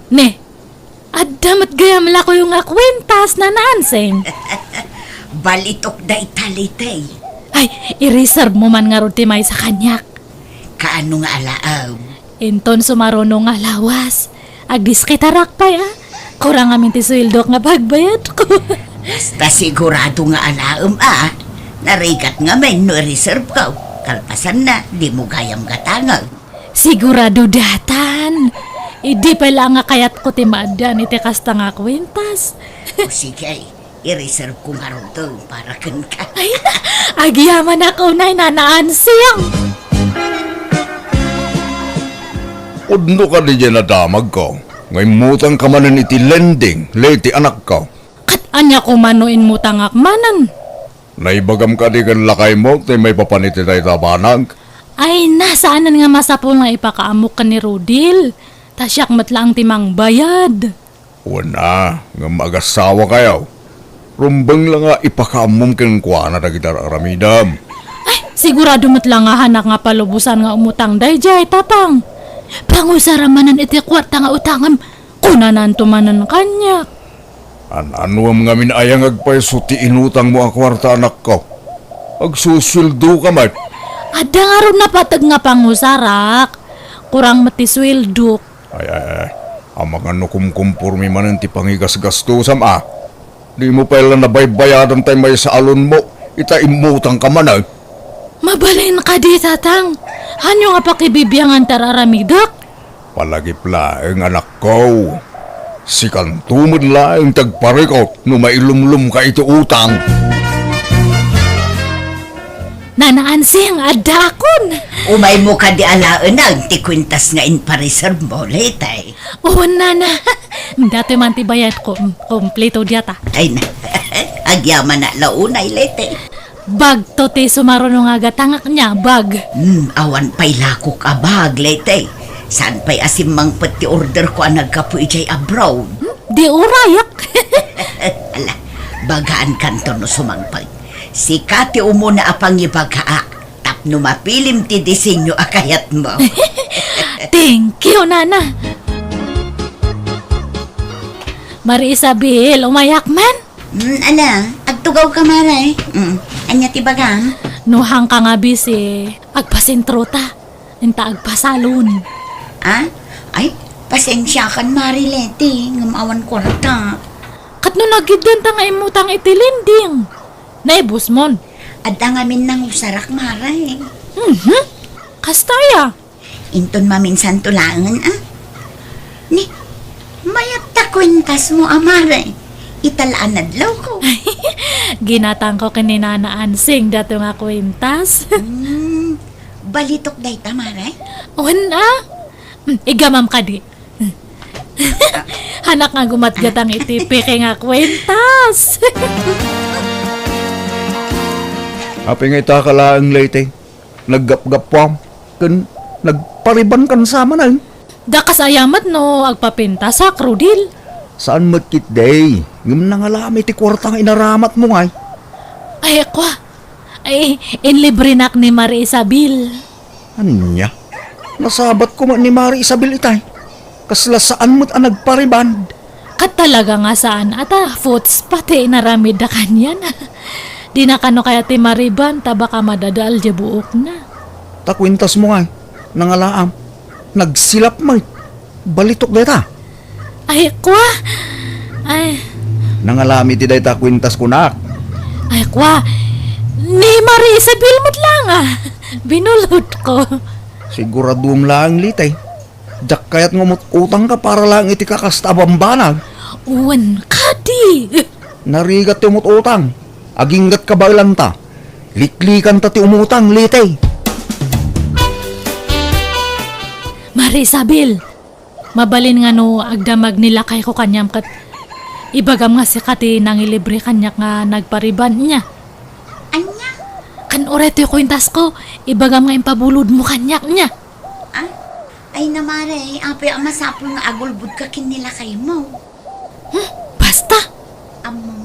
Ne, adamat gayam la ko yung akwentas na naanseng. Balitok da italitay. Ay, i-reserve mo man nga ruti may sa kanyak. Kaano nga alaaw? Inton sumaruno nga lawas. Agdiskitarak pa ya. Kurang amin ti swildok nga pagbayad ko. Basta sigurado nga alaam Narigat nga may no reserve ka. Kalpasan na, di mo gayam gatangaw. Sigurado datan. Idi pala nga kayat ko ti maadan iti kasta nga kwentas. O sige, i-reserve ko nga ron to para kan ka. Ay, agyaman ako na nanaan siyang. Udno ka di dyan na damag ko. Ngay mutang ka manan iti lending, leti anak ko. Kat anya ko manuin mo tangak manan. Naibagam ka di kan lakay mo, tay may papaniti tayo tabanag. Ay, nasaanan nga masapol nga ipakaamok ka ni Rodil. Tasyak matlang timang bayad. Wana, nga mag-asawa kayo. Rumbang lang nga ipakaamom kang kwa na nagitar aramidam. Ay, sigurado matlang nga hanak nga palubusan nga umutang dayjay tapang. Pangusaramanan iti kwarta nga utangam. Kunanan tumanan kanya. Anuam nga minayang agpayso ti inutang mo ang kwarta anak ko. Agsusuldo ka mat. Ada nga ron napatag nga pangusarak. Kurang matiswildok. Ay, ang mga nukumkumpurmi man ti pangigas-gastusam Di mo pala nabaybayadan tayo may sa alon mo. Ita imutang ka man Mabalin ka di tatang. Hanyo nga pakibibiyangan tararamidok? Palagip laeng anak ko. Sikan tumod laeng tagparikot no mailumlum ka ito utang. Nanaansing adakon. Umay mo ka di alaan ti kwintas nga in pa-reserve mo, letay. Oo, nana. Dati man ti bayad ko. Kompleto diyata. Ay na, agyaman na launay, letay. Bag to ti sumaruno nga gatangak niya, bag. Awan pa'y lakok abag, letay. Saan pa'y asimang pati order ko ang nagkapoy jay abroad? Di urayak. Ala, bagaan kanto no sumangpag. Si Kati umuna apang ibagaa. Tapno mapilim ti disenyo akayat mo. Thank you, nana. Mari Isabel, umayak man. Ala, agtugaw ka maray. Anya ti bagaan? Nuhang ka nga bisi. Agpasintro ta. Inta agpasalon. Ay, pasensya kan Marilete, ngamawan ko rata. Kat no nagidyan ta nga imutang itilinding. Naibus mon. Adda ngamin nang usarak maray. Kastaya. Inton maminsan tulangan Ni, mayat ta kwentas mo amaray. Italaan adlaw ko. Ginatang ko kininanaan sing dato nga kwentas. Balitok day ta maray. Wala. Igamam ka di. Hanak nga gumatgatang itipi kay nga kwentas. Api nga ita ka laang late. Naggap-gapwam. Kan nagpariban kan sama na. Dakas ayamat no, agpapinta sa krudil. Saan matkit day? Ngam nangalami ti kwartang inaramat mo ngay. Ay, kwa. Ay, inlibre nak ni Marie Isabel. Anya? Nasabat ko man ni Mari Isabel itay. Kasla saan mo't ang nagpariban? Kat talaga nga saan ata, foots pati inaramid da kanyan. Di na kano kaya ti Mariban, tabaka madadal di buok na. Takwintas mo ngay. Nangalaam. Nagsilap mo. Balitok day ta. Ay, kwa. Ay, Nangalami ti day takwintas ko nak. ay, kwa. Ni Marie Isabel mo't lang Binulot ko. Siguradum lang litay. Jak kayat ngumot utang ka para lang iti kakasta bambanag. Uwan ka di. Narigat ti umot utang. Aginggat ka ba ilan ta? Liklikan ta ti umutang litay. Marie Isabel, mabalin nga no agdamag nila kay ko kanyam kat ibagam nga si Kati nang ilibre kanyak nga nagpariban niya. Anya? Kan oreto ko intas ko, ibagam nga impabulod mo kanyak niya. Ay namaray, apoy ang masapol nga agulbud ka kinila kay mo. Basta.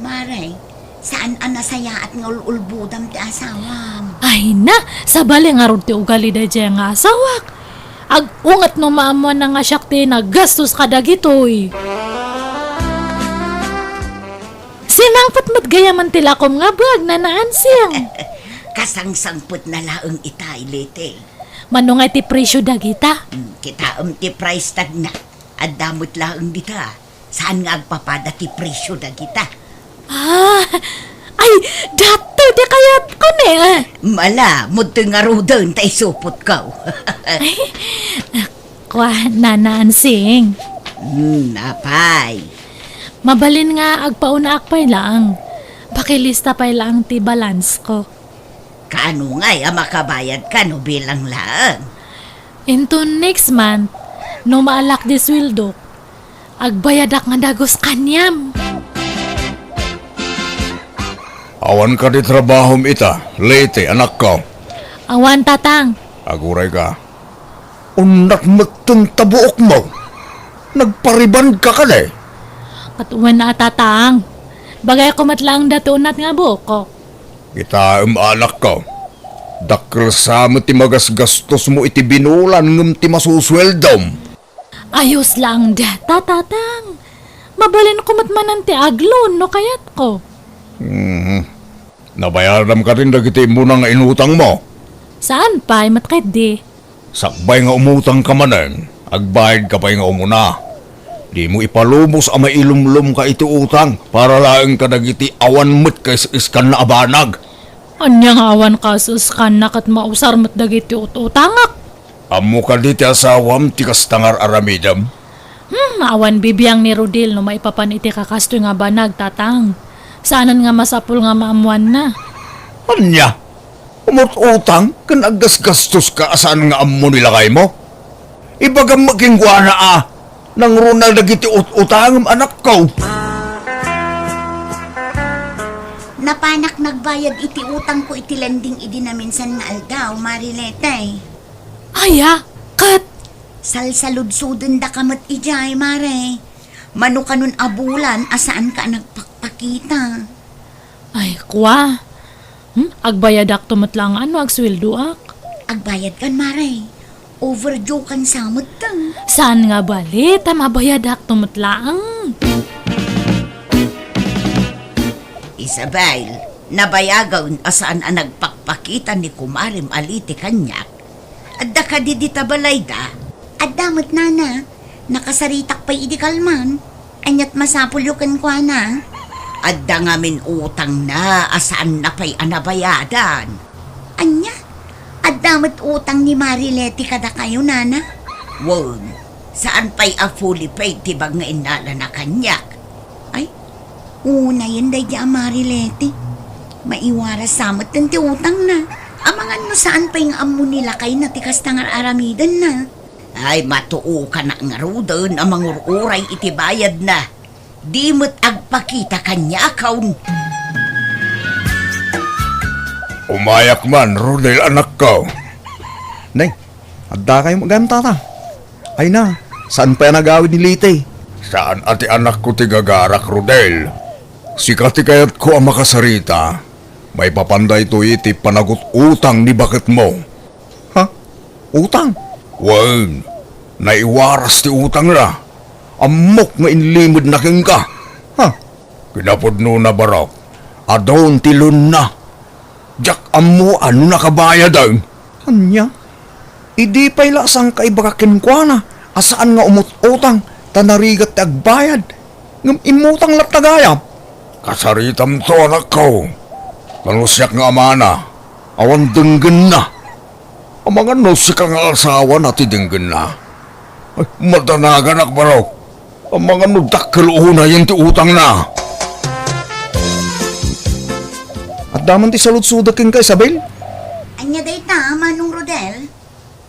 Maray, saan ang nasaya at nga ululbudam ti asawa? Ay na, sabali nga ron ti ugali da dyan nga asawak. Ag-ungat no maamuan na nga syakti na gastos ka dagitoy. Sinangpot mo't gayaman tilakom nga bag na naansiyang. Kasangsangput na laang itay, lete. Manungay ti presyo dagita. Kita ti price tag na. At damot laang dita. Saan nga agpapada ti presyo dagita? Ay, dato di kayat ko ne. Mala, muto nga rudan tay supot ka. Kwa na naansing. Napay. Mabalin nga agpauna akpay lang. Pakilista pay lang ti balance ko. Kano nga'y makabayad ka no bilang lang? Into next month, no maalak di sweldo, agbayadak nga dagos kanyam. Awan ka di trabahom ita, lete anak ko. Awan tatang. Aguray ka. Unak matang tabuok mo. Nagpariban ka ka na. Katuwan na tatang. Bagay ko matlang datunat nga buko. Kita anak ko. Dakil sa mo ti magasgastos mo iti binulan ngam ti masusweldom. Ayos lang data tatang. Mabalin ko matmanan ti aglon no kayat ko. Nabayaran ka rin dagiti mo nga inutang mo. Saan pa matkait di? Sakbay nga umutang ka manen, agbayad ka pa'y nga umuna. Di mo ipalubos ang mailumlum ka iti utang para laeng ka dagiti awan mo't kay iskan na abanag. Anya nga awan ka suskan na kat mausar mat dagiti utangak. Amo ka di ti asawam ti kastangar aramidam. Awan bibiyang ni Rodil no maipapan iti kakastoy nga banag tatang. Saanan nga masapul nga maamuan na. Anya? Umot utang kan aggasgastos ka asaan nga amo nilakay mo? Ibagam magingwa na nang runal dagiti utangam anak ko. Napanak nagbayad iti utang ko iti landing idi na minsan nga aldaw, Mariletay. Aya, kat. Salsaludsudin da kamat ijay, Mare. Mano ka nun abulan, asaan ka nagpakpakita? Ay, kwa. Agbayadak tumatlang agsweldo ak. Agbayad kan, Mare. Overdue kan samot tang. Saan nga bali? Mabayadak tumatlang. Isabel, nabayagaw asaan ang nagpakpakita ni Kumarim Aliti kanyak. Adda ka di balay da. Adda mo't nana, nakasaritak pa'y idi kalman. Anyat masapulukan kwa na. Adda nga min utang na, asaan na pa'y anabayadan. Anya, adda mo't utang ni Marileti kada kayo nana. Won, saan pa'y a fully paid tibag nga inala na kanyak. Ay, una yun day di Marileti. Maiwara samot ng ti utang na. Amangan no saan pa yung amo nila kay natikas tangar aramidan na. Ay matuo ka na nga rudan amang ururay itibayad na. Di mo't agpakita kanya akaw. Umayak man, Rodel anak ko. Nay, adda kayo magantata. Ay na, saan pa yan nagawid ni Lite? Saan ati anak ko ti gagarak, Rodel? Sikati kayat ko ang makasarita. May papanday to iti panagot utang ni bakit mo. Ha? Utang? Wan, naiwaras ti utang na. Amok nga inlimod na king ka. Ha? Kinapudno na barok. Adon tilon na. Jak amo ano nakabayad ang. Anya? Idi pa'y lasang kaibakakin kwa na. Asaan nga umut-utang, tanarigat agbayad. Ngam imutang latagayap. Kasaritam to anak ko. Nanusyak nga amana. Awan denggen na. Ang mga nusyak nga asawa na ti denggen na. Ay, madanagan ak barok. Ang mga nudakkel una yung ti utang na. At daman ti salutsudakin ka, Isabel? Anya day ta, Manong Rodel?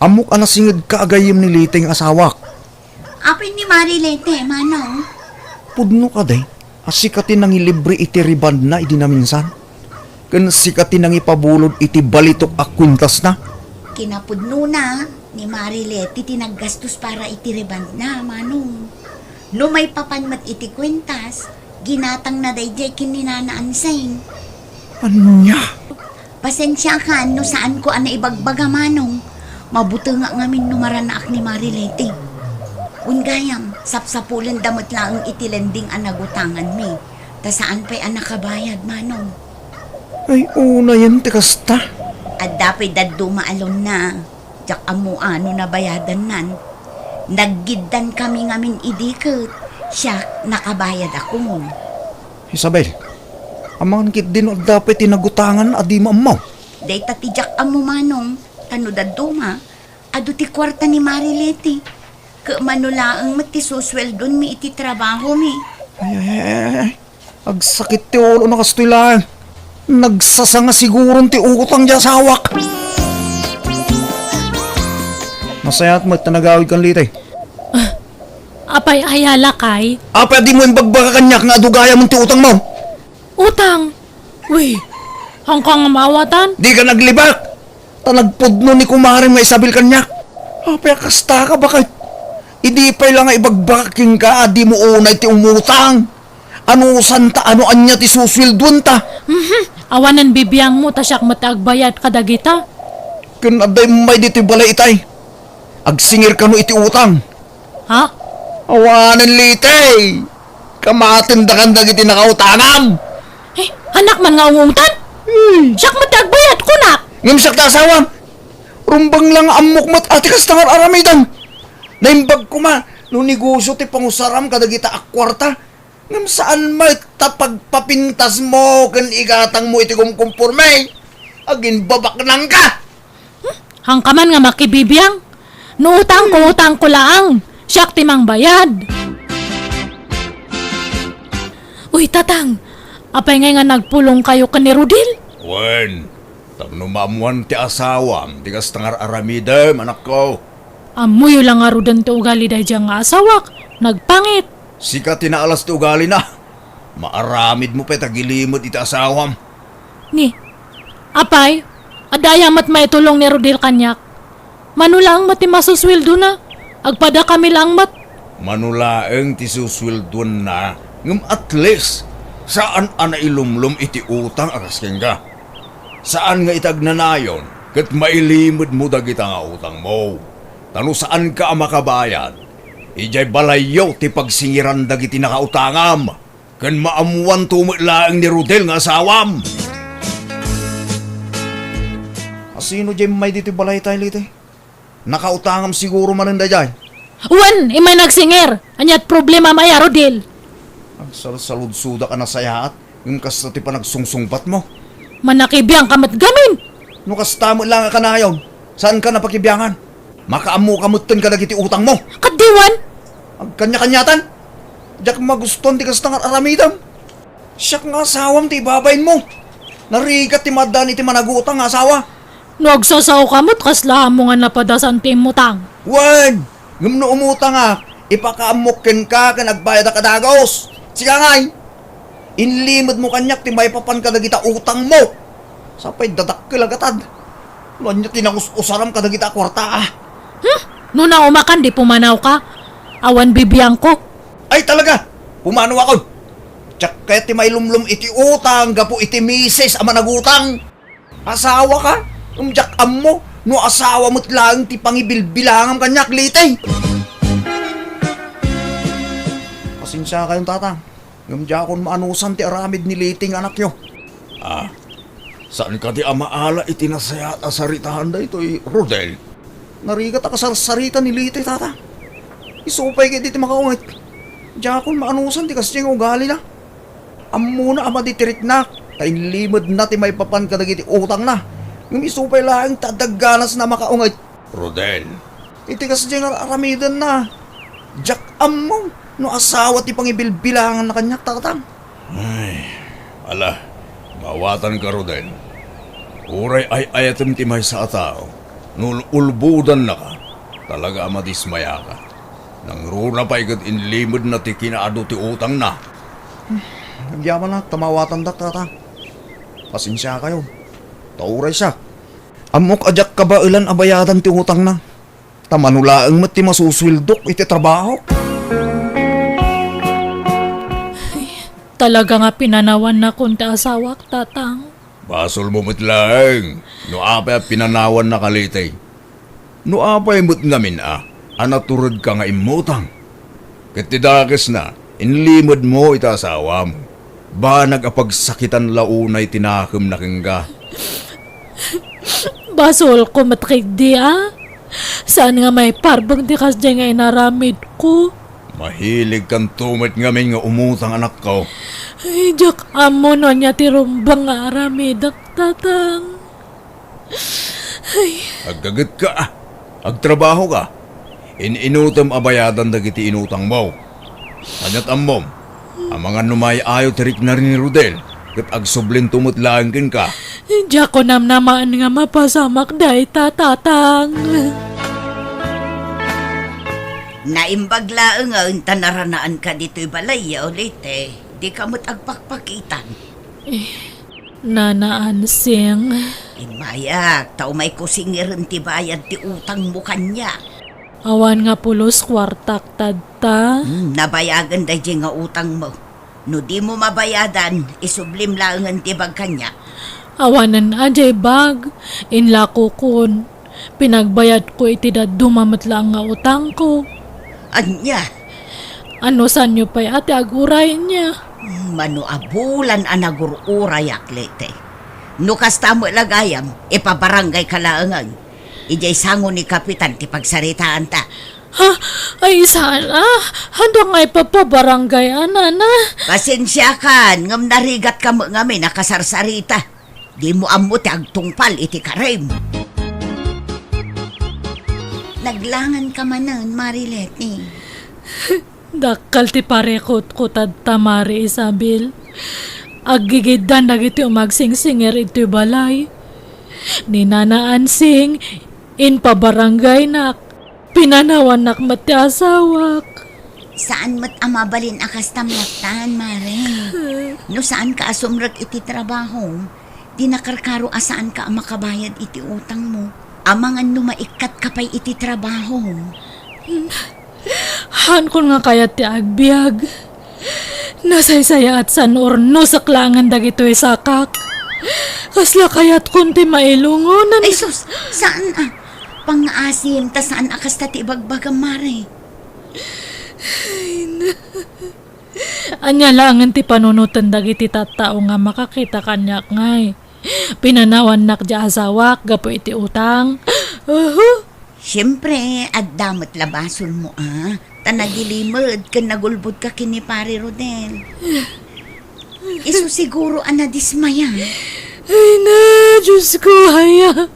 Amok anasingid ka agayim ni Lite ng asawak. Apin ni Marilete, Manong? Pudno ka day, asikatin nang ilibre iti riband na idi na minsan. Kan sikatin nang ipabulod iti balitok akwintas na. Kinapudno na ni Marilete tinaggastos para iti reband na, Manong. No may papanmat iti kwintas, ginatang na dayjay kininanaansay. Anya? Pasensya ka no saan ko ana ibagbaga, Manong. Mabuti nga ngamin numaranaak ni Marilete. Ungayam, sapsapulan damot lang ang itilending ang nagutangan mi. Ta saan pa'y ang nakabayad, Manong? Ay, una yan, tikasta. At dapat daddo maalon na. Jak amo ano na bayadan nan. Naggiddan kami ngamin idikot. Siya, nakabayad ako mo. Isabel, amang kit din o dapat tinagutangan adi maamaw. Day tatijak amo, Manong. Tano daddo ma. Ado ti kwarta ni Marilete. Manulaang matisusweldon mi iti trabaho mi. Ay. Agsakit ti ulo na kastoy lang. Nagsasanga siguro ti utang dyan sa hawak. Masaya at magtanagawid kang litay. Apay ayala kay? Apa di mo yung bagbaka kanyak nga adugaya mong ti utang mo? Utang! Uy, hangkang mawatan? Di ka naglibak. Tanagpudno ni kumarin nga Isabel kanyak. Apa kasta ka bakit? Idi pa'y lang nga ibagbaking ka, di mo unay ti umutang. Ano santa, ano anya ti suswildon ta? Awanan bibiyang mo, tasyak matagbayad kadagita. Kanaday may dito balay itay. Agsingir ka no iti utang. Ha? Awanan litay. Kamatindakan dagiti nakautanam. Eh, anak man nga ungutan? Siyak matagbayad ko na. Ngimsak ta asawa. Rumbang lang amok mat atikas tangar aramidan. Naimbag ko ma, no negosyo ti pangusaram kadagita akwarta. Ngam saan may tapagpapintas mo kan igatang mo iti kumkumpurme. Agin babak nang ka. Hangkaman nga makibibiyang. No utang ko laang. Siyak timang bayad. Uy, tatang. Apay nga nagpulong kayo ka ni Rudil? Wen, tapno maamuan ti asawam, tigas tangar aramidem, anak ko. Amuyo lang nga rudan ti ugali dahi diyang nga asawak. Nagpangit. Sika tinaalas ti ugali na. Maaramid mo pa tagilimod iti asawam. Ni, apay, adayamat maitulong ni Rudil kanyak. Manulang mati masuswildo na. Agpada kami lang mat. Manulaeng ti suswildon na, ngam at least, saan ana ilumlum iti utang akas ka? Saan nga itagnanayon, kat mailimod mo dagita nga utang mo? Tano saan ka makabayad? Ijay balayaw ti pagsingiran dagiti nakautangam, kan maamuan tumitlaang ni Rodel nga asawam. Asino jay may dito balay tayo litay? Nakautangam siguro mananda jay. Wan, imay nagsingir. Anyat problema maya, Rodil. Agsalsaludsuda ka na sayaat, yung kasta ti pa nagsungsungbat mo. Manakibiyang kamat gamin. No kasta mo lang ka na ngayon, saan ka napakibiyangan? Makaamu kamutin ka dagiti utang mo. Kadiwan. Ang kanya-kanyatan. Diyak maguston ti kasta nga aramidam. Siyak nga asawam ti babayin mo. Narigat ti madan iti managutang nga asawa. Nagsasaw kamot kasla mo nga napadasan tim mutang. Wen! Ngam no umutang nga, ipakaamukin ka nagbayad ka dagos. Sika ngay, inlimod mo kanyak ti may papan ka dagita utang mo. Sapay dadak kilagatad. Nanya tinangus-usaram ka dagita kwarta ah. No na umakan di pumanaw ka. Awan bibiyang ko. Ay talaga, pumano ako. Tsak kaya ti may lumlum iti utang, gapo iti misis ama nagutang. Asawa ka, umjak mo, no asawa mo't lang ti pangibilbilangam kanyak litay. Pasensya kayong tatang, ngamdya akong maanusan ti aramid ni liting anak yo. Saan ka di amaala itinasayat asaritahan da ito'y Rodel? Narigat ako sa sarita ni litay tata. Isupay kayo dito makaungit. Diya akong maanusan ti kasi ugali na. Amo na ama ditirik na. Kain limod na ti may papan kadagiti utang na. Yung isupay lang tadaganas na makaungit. Rodel, Iti kasi dyan aramidan na. Diyak amo no asawa ti pangibilbilangan na kanyak tatang. ala, mawatan ka Rodel. Uray ay ayatem ti may sa atao. Nululbudan na ka. Talaga amadismaya ka. Nang runa pa ikad inlimod na ti kinaado ti utang na. Nagyaman na, tamawatan dak tatang. Pasensya kayo. Tauray siya. Amok ajak ka ba ilan abayadan ti utang na? Tamanulaang mat ti masuswildok iti trabaho. Talaga nga pinanawan na kunta asawak, tatang. Basol mo mitlaeng. No apa pinanawan na kalitay. No apay mo't ngamin anaturod ka nga imutang. Katidakas na, inlimod mo ita asawa mo. Ba nagapagsakitan launay tinakam na kangga. Basol ko matrigdi Saan nga may parbang di kas dyan nga inaramid ko? Mahilig kang tumit ngamin nga umutang anak ko. Ay, jak amo no niya tirumbang nga aramid at tatang. Aggagat ka agtrabaho ka. Inutam abayadan dagiti inutang mo. Kanyat amom, ang mga numay ayo tirik na rin ni Rodel. Kat agsublin tumutlaangkin ka. Diya ko namaan nga mapasamak dahi tatang. Naimbagla nga ang tanaranaan ka dito'y balaya ulit Di ka mo't agpakpakitan. Nanaansing. Mayak, tao may kusingirin ti bayad ti utang mo kanya. Awan nga pulos kwartak tadta. Nabayagan da nga utang mo. No di mo mabayadan, isublim lang ang tibag kanya. Awanan ajay bag. Inlako kun. Pinagbayad ko itidad dumamat lang nga utang ko. Anya, Ano san nyo pa'y ate aguray niya? mano abulan anagururay aklete. No kasta mo lagayam, ipabarangay kalaangan. Ijay sango ni Kapitan ti pagsaritaan ta. Ha? Ay saan Handa nga ipapabarangay na. Pasensya kan, ngam narigat ka mo ngami nakasarsarita. Di mo amo ti agtungpal iti karem. Naglangan ka manan, Marilete. Dakal ti parekot ko tamari Isabel. Aggigidan dagiti umagsinger iti balay. Ni nanaansing in pabarangay nak. Pinanawan nak mati asawak. Saan mo't amabalin akas tamlaktan, Mare? No saan ka asumrag iti trabaho? Di nakarkaro asaan ka makabayad iti utang mo. Amangan numaikat ka pa'y iti trabaho. Han ko nga kaya ti agbiag. Nasaysaya at san orno sa klangan dagito'y sakak. Kasla kaya't kunti mailungonan. Ay sus, saan Pang-asim, ta saan akas tati ibagbagang, Mare? Anya langan ti panunutan dagiti tattao nga makakita kanyak ngay. Pinanawan nak di asawak, gapo iti utang. Siyempre, at damot labason mo, Tanagilimod, kan nagulbod ka kini Pare Rodel. Iso siguro anadismaya. Ay na, Diyos ko, haya.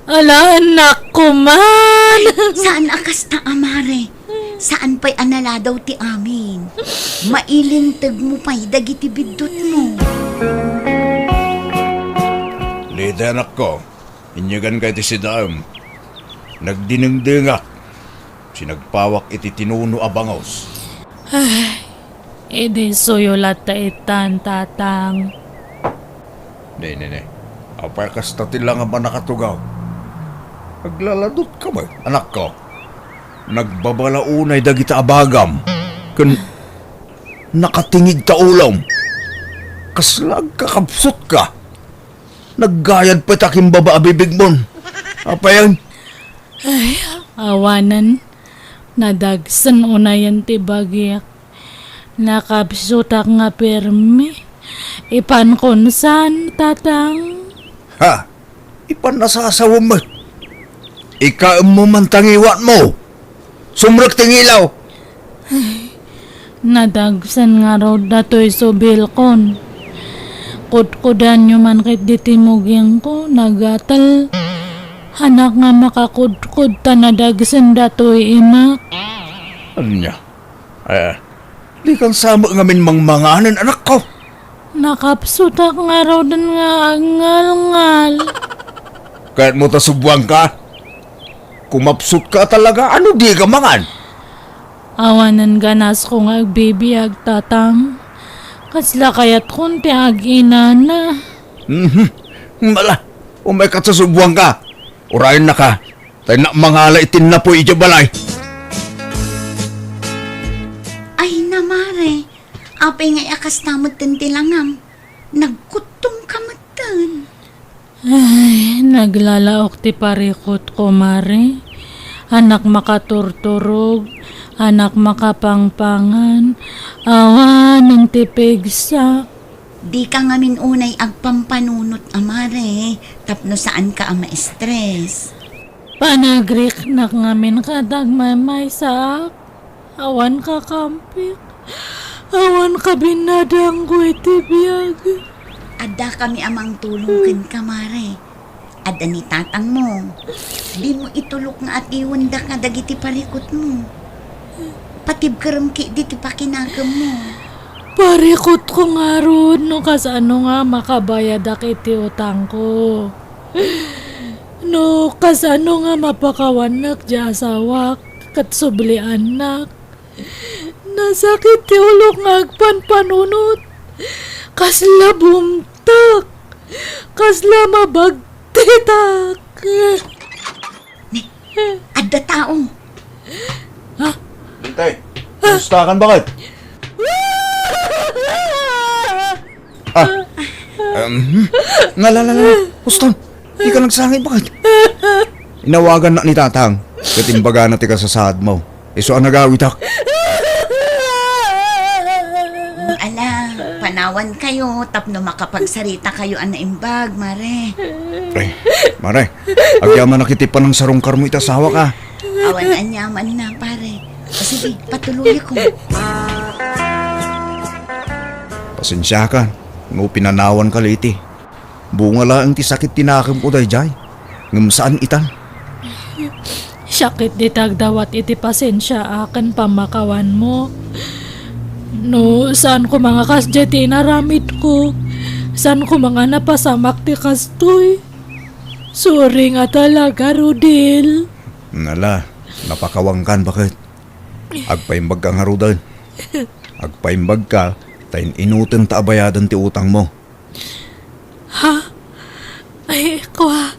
Ala, anak ko man. Saan akas ta, Mare? Saan pa'y anala daw ti amin? Mailintag mo pa'y dagiti bidot mo. Lida anak ko, inyagan ka iti si Daam. Nagdinengdengak. Sinagpawak iti tinuno abangos. Edi suyulat ta itan, tatang. Ne. Apay kastatin lang ang nakatugaw. Naglaladot ka ba, anak ko? Nagbabalaunay dagita abagam. Nakatingig ta ulam. Kaslag kakapsot ka. Naggayad pa taking baba abibig mon. Apayan? Awanan. Nadagsan unayan ti bagyak. Nakapsutak nga permi. Ipan konsan, tatang. Ha? Ipan nasasawa mo. Ika mo man tangiwan mo. Sumrek tingilaw. Nadagsan nga raw dato'y subilkon. Kudkudan nyo man kit ditimugyang ko, nagatal. Hanak nga makakudkud ta nadagsan dato'y imak. Ano niya? Di kang sama ngamin mangmanganan, anak ko. Nakapsutak nga raw dan nga angal-ngal. Kahit mo tasubwang ka, kumapsut ka talaga, ano di ka mangan? Awanan ganas ko nga agbibiyag, tatang. Kasla kaya't kunti agina na. Mala, umay ka sa subwang ka. Urayan na ka, tayo na mangala itin na po balay. Ay na, Mare. Apay nga akas tamot tintilangam. Nagkutong kamatan. Ay, naglalaok ti parikot ko, Mare. Anak makaturturog, anak makapangpangan, awa ng tipigsa. Di ka ngamin unay agpampanunot, amare. Tapno saan ka ang ma-stress. Panagrik na ngamin kadagmamay saak. Awan ka kampik. Awan ka binadang ko iti Biag. Ada kami amang tulungin ka, mare. Ada ni tatang mo. Di mo itulok nga at iwanda nga dagiti parikot mo. Patib karam ki di ti pakinagam mo. Parikot ko nga ron no kasano nga makabayad ak iti utang ko. No kasano nga mapakawanak di asawak kat subli anak. Nasakit ti ulok nga agpanpanunot. Kasla bumtak. Kasla mabagtitak. Ada tao. Tay, gusta kan bakit? Ngalala, Huston, di ka nagsangit bakit? Inawagan na ni tatang, katimbaga na ti ka sa sahad mo. Iso ang nagawitak. Ala, panawan kayo, tapno makapagsarita kayo ang naimbag, mare. Mare, agyaman nakitipan ng sarong karmo itasawa ka. Awan anyaman na, pare. O sige, patuloy ko. Pasensya ka, no pinanawan ka liti. Bunga lang ti sakit tinakam ko dayjay. Ngam saan itan? Sakit di tagdawat iti pasensya akan pamakawan mo. No, saan ko mga kasya tinaramid ko? Saan ko mga napasamak ti kastoy? Sorry nga talaga, Rudil. Nala, napakawangkan bakit? Agpaimbag ka nga rudan. Agpaimbag ka, tayin inutin ta abayadan ti utang mo. Ha? Ay, kwa.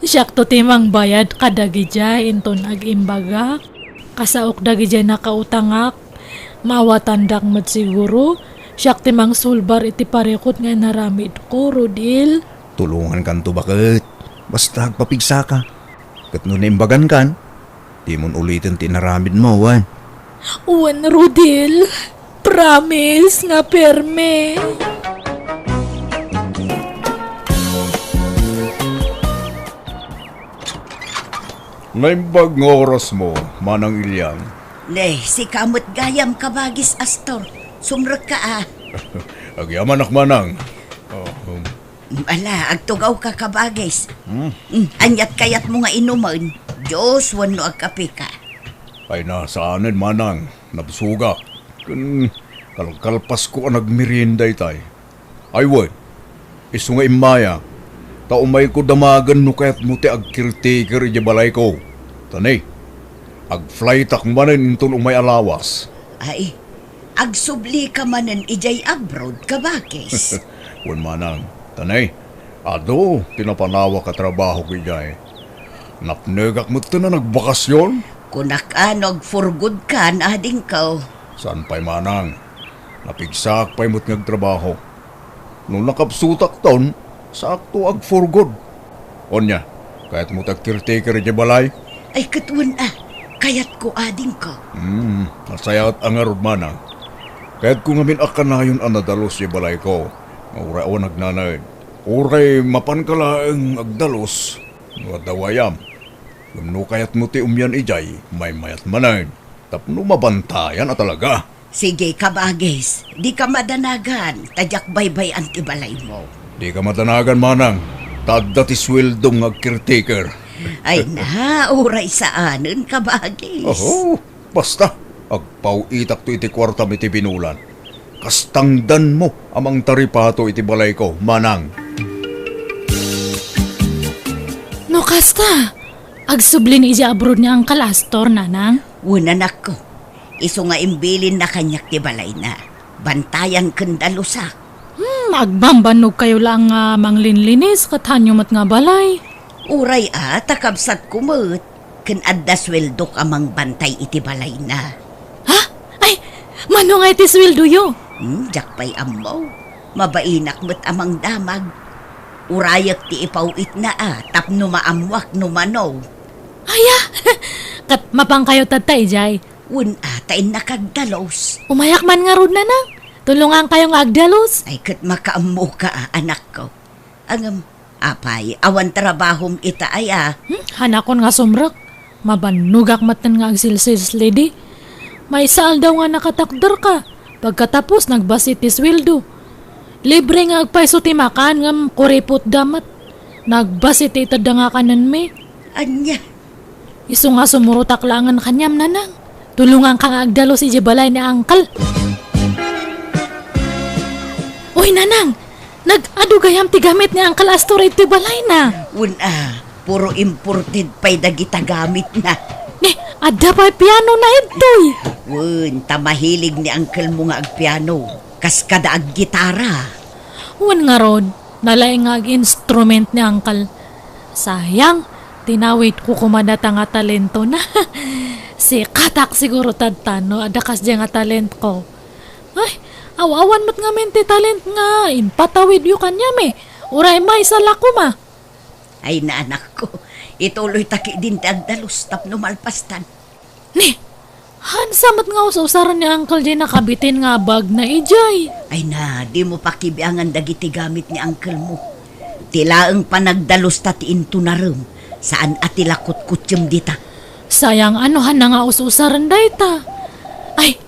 Siyakto timang bayad kadagi dya inton ag-imbaga. Kasaok dagi dya nakautangak. Mawatandak mat siguro. Siyak timang sulbar iti parekot nga naramid ko, Rudil. Tulungan kan to bakit? Basta agpapigsa ka. Kat nun imbagan kan, di mon ulitin tinaramid mo, wan. Uwan, Rudil. Promise nga perme. Naimbag nga oras mo, Manang Ilyang. Ne, si kamot gayam kabagis Astor. Sumrek ka ah. Agyaman ak Manang. Ala, agtugaw ka kabagis. Anyat kayat mo nga inuman. Diyos, wano agkape ka. Ay nasaanin Manang, nabsuga. Kalkalpas ko ang nagmerienda itay. Ay wait, iso nga imaya. Taumay ko damagan no kaya't mo ti agkirtiker iti balay ko. Tanay, ag-fly tak manin intun umay alawas. Ay, agsubli ka manan ijay abroad kabagis. Wan Manang, tanay, ado, pinapanawa ka trabaho ko ijay. Napnegak mo ito na nagbakasyon? Kunak-anog for good ka na ading ka. Saan pa'y Manang? Napigsak pa'y mo't ngagtrabaho. Nung nakapsutak taon, sakto ag for good. Onya, kahit mo tag-caretaker di balay? Ay katuan ah, kayat ko ading ka. Nasayat ang arod Manang. Kahit ko ngamin akanayon ang nadalos di balay ko. Uray o nagnanay. Uray mapankalaang agdalos. Wadawayam. Lumno kayat mo ti umyan ijay, may mayat manan. Tapno mabantayan na talaga. Sige kabagis, di ka madanagan. Tadyak baybay ang tibalay mo. Di ka matanagan Manang. Tadda ti sweldong ag-caretaker. Ay na, uray saanin kabagis. Oho, basta. Agpauitak to iti kwarta iti binulan. Kastangdan mo amang taripato iti balay ko, Manang. No, kasta. Agsublin ija abroad niya ang kalastor, nanang. Unanak ko, iso nga imbilin na kanyak ti balay na. Bantayan kandalusak. Magbambanog kayo lang nga manglinlinis kathanyo mat nga balay. Uray takabsat kumot. Ken adda sweldo ka mang bantay iti balay na. Ha? Ay, mano nga iti sweldo yo? Jakpay amaw. Mabainak mo't amang damag. Urayak ti ipawit na tapno maamwak no manaw. Aya, kat mapang kayo tatay, Jay. Tain nakagdalos. Umayak man nga rod nanang. Tulungan kayong agdalos. Ay kat makaammo ka anak ko. Apay, awan trabahom ita ay Hanakon nga sumrak. Mabanugak matan nga agsilsils lady. May saal daw nga nakatakder ka. Pagkatapos nagbasit ti sweldo. Libre nga agpaiso ti makan ngam kuripot damat. Nagbasit ti tada nga kanan me. Anya, Isu nga sumurutak langan kanyam nanang. Tulungan ka nga agdalo si Jibalay ni Angkal. Uy nanang, nag-adugayam ti gamit ni Angkal Astoray ti balay na. puro imported pa'y dagita gamit na. Adda pa piano na itoy. Tamahilig ni Uncle mo nga agpiano. Kas kada ag gitara. Nga rod, nalay nga ag-instrument ni Angkal. Sayang, tinawid ko kumadata nga talento na. Si Katak siguro tadtano, adakas diya nga talent ko. Ay, awawan mat nga mente talent nga, impatawid yu kanya me. Uray may salako ma. Ay na anak ko, ituloy taki din ti agdalos tapno malpastan. Hansamat nga usaran ni Uncle Jay nakabitin nga bag na ijay. Ay na, di mo pakibiangan dagiti gamit ni Uncle mo. Tilaang panagdalos tati into na rum, saan atilakot kutyem dita. Sayang anuhan na nga usaran dayta. Ay,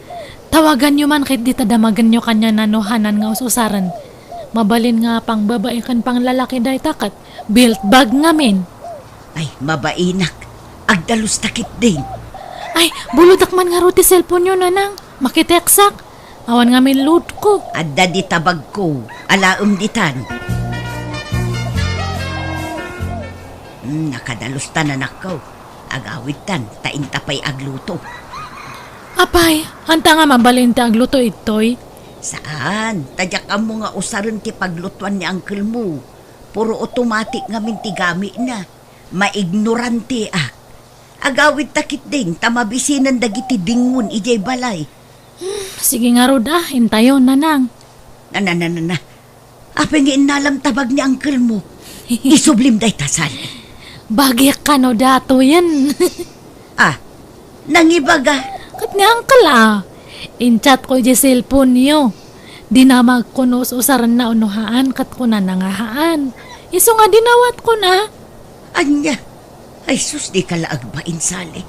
tawagan nyo man kahit dita damagan nyo kanya nanuhanan nga usaran. Mabalin nga pang babae kan pang lalaki dayta kat built bag ngamin. Ay, mabainak, agdalos takit din. Ay, buludak man nga roti cellphone nyo nanang. Makiteksak. Awan nga may load ko. Adda di tabag ko, alaom ditan. Nakadalos tanan ako. Agawit tan, taintapay agluto. Apay, hanta nga mabalin ti agluto itoy. Saan? Tadyak ang mga usaran ti paglutuan ni Uncle mo. Puro automatic nga mintigami na. Maignorante Agawit takit din, tamabisinan dagiti dingun ijay balay. Sige nga rod hintayon nanang. Na. Apengin nalam tabag ni Uncle mo. Isublim day tasal. Bagyak ka no dato yan. Nangibaga. Kat ni Uncle inchat ko di cellphone niyo. Di na magkunos usaran na unuhaan kat ko na nangahaan. Iso nga dinawat ko na. Anya, ay sus di ka laag ba insali.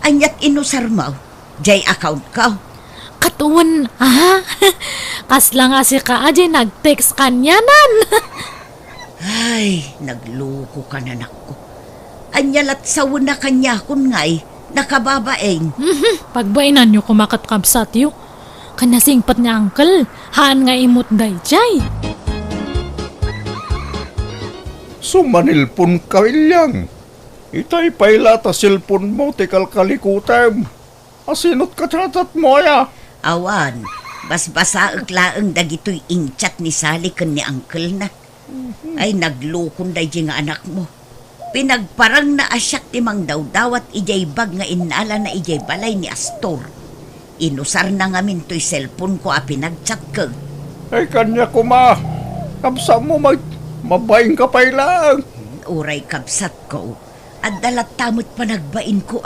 Anyat inusar mo, jay account ka. Katuwan, kasla nga si ka ajay nag-text kanyanan. Ay, nagloko ka na nako. Anyalat sawon na kanya kun ngay, nakababaeng. Pagbainan nyo kumakatkabsat yu. Kanasingpat ni Uncle, haan nga imot day jay. Sumanilpon ka ilyang. Itay pailata cellphone mo, tikal kalikutem. Asinot ka chatat mo Awan, basbasa laeng dagitoy inchat ni Sally ken ni Uncle na. Ay naglukon day nga anak mo. Pinagparang na asyak ti mang dawdawat ijay bag nga inala na ijay balay ni Astor. Inusar na nga mintoy cellphone ko pinagchat ka. Ay kanya kuma. Kapsa mo mabaing ka pa ilang. Uray kabsat ko. At dalat tamot pa nagbain ko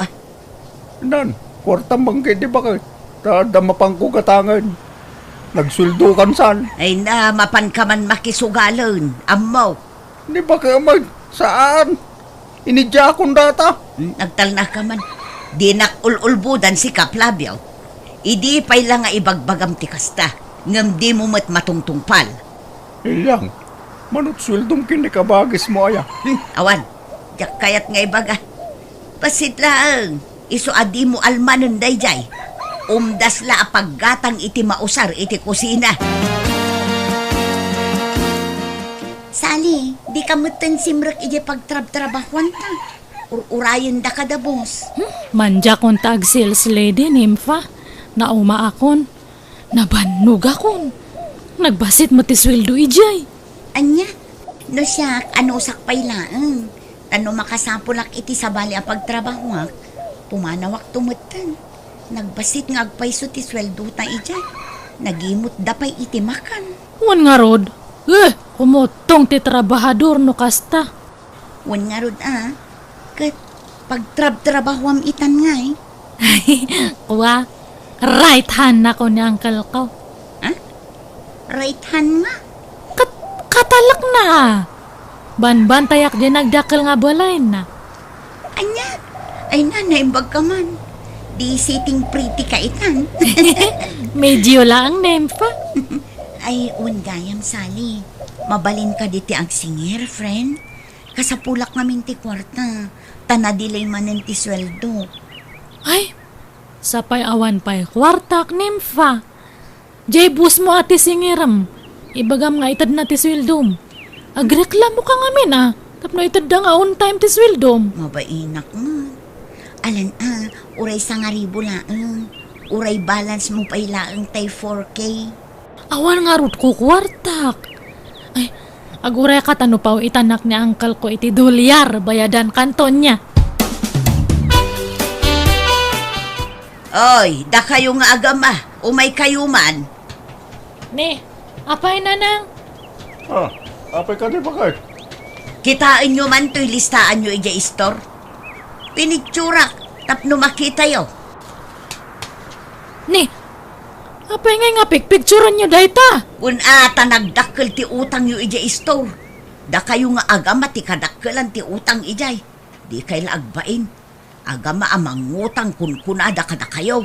Nan, kwarta bangkay di ba kayo? Tadama pang kugatangan. Nagsuldukan san. Ay na, mapan ka man makisugalan. Amaw. Di ba kayo saan? Inidya akong data. Nagtal na ka man. Di nakululbudan si Kaplabyaw. Idi pa'y lang nga ibagbagam ti kasta. Ngam di mo matungtungpal. Ilang, manot swildong kinikabagis mo Awan, jak kayat nga ibaga. Pasit lang. Iso adi mo almanon dayjay. Umdas la paggatang iti mausar iti kusina. Sali, di ka mutan simrak iti pagtrab-trabahuan ta. Urayan da ka da, boss. Manja kong tag sales lady, nimfa. Nauma akon. Nabannog akon. Nagbasit mo ti sweldo ijay. Anya, no siya, ano sakpay lang. Ano makasapulak iti sabali a pagtrabahuak. Pumanawak tumutan. Nagbasit nga agpaiso ti sweldo ta ijay. Nagimot dapay iti makan. Wan nga rod. Kumutong ti trabahador no kasta. Wan nga rod kat pagtrab-trabahwam itan nga Kuwa, right hand na ko ni uncle ko. Right hand nga. Katalak na. Banbantayak di nagdakil nga balay na. Anya, ay nanaimbag ka man. Di sitting pretty ka itan. Medyo lang name pa. Ay, ungayam sali. Mabalin ka diti ang singer, friend. Kasapulak namin ti kwarta. Tanadilay manen ti sweldo. Ay, sapay awan pa'y kwartak nimfa. Jay bus mo ati singiram. Ibagam nga itad na ti swildom. Agreklamo ka ngamin Tapno itad da nga on time ti swildom. Mabainak mo. Alan uray sa nga ribo laang. Uray balance mo pa ilaang tay 4K. Awan nga rut ko kwartak. Ay, aguray ka tano pa itanak ni uncle ko iti dolyar bayadan kanton niya. Oy, da kayo nga agama. Umay kayo man. Ni, apay nanang? Apay ka di ba kayo? Kitain nyo man to'y listaan nyo ija store. Pinicturak, tapno makita yo. Ni, apay nga picturean nyo dayta. Kung ata nagdakkel ti utang nyo ija store. Da kayo nga agama ti kadakkelan ti utang ijay. Di kay laagbain. Agama amang utang kun kunada kada kayo.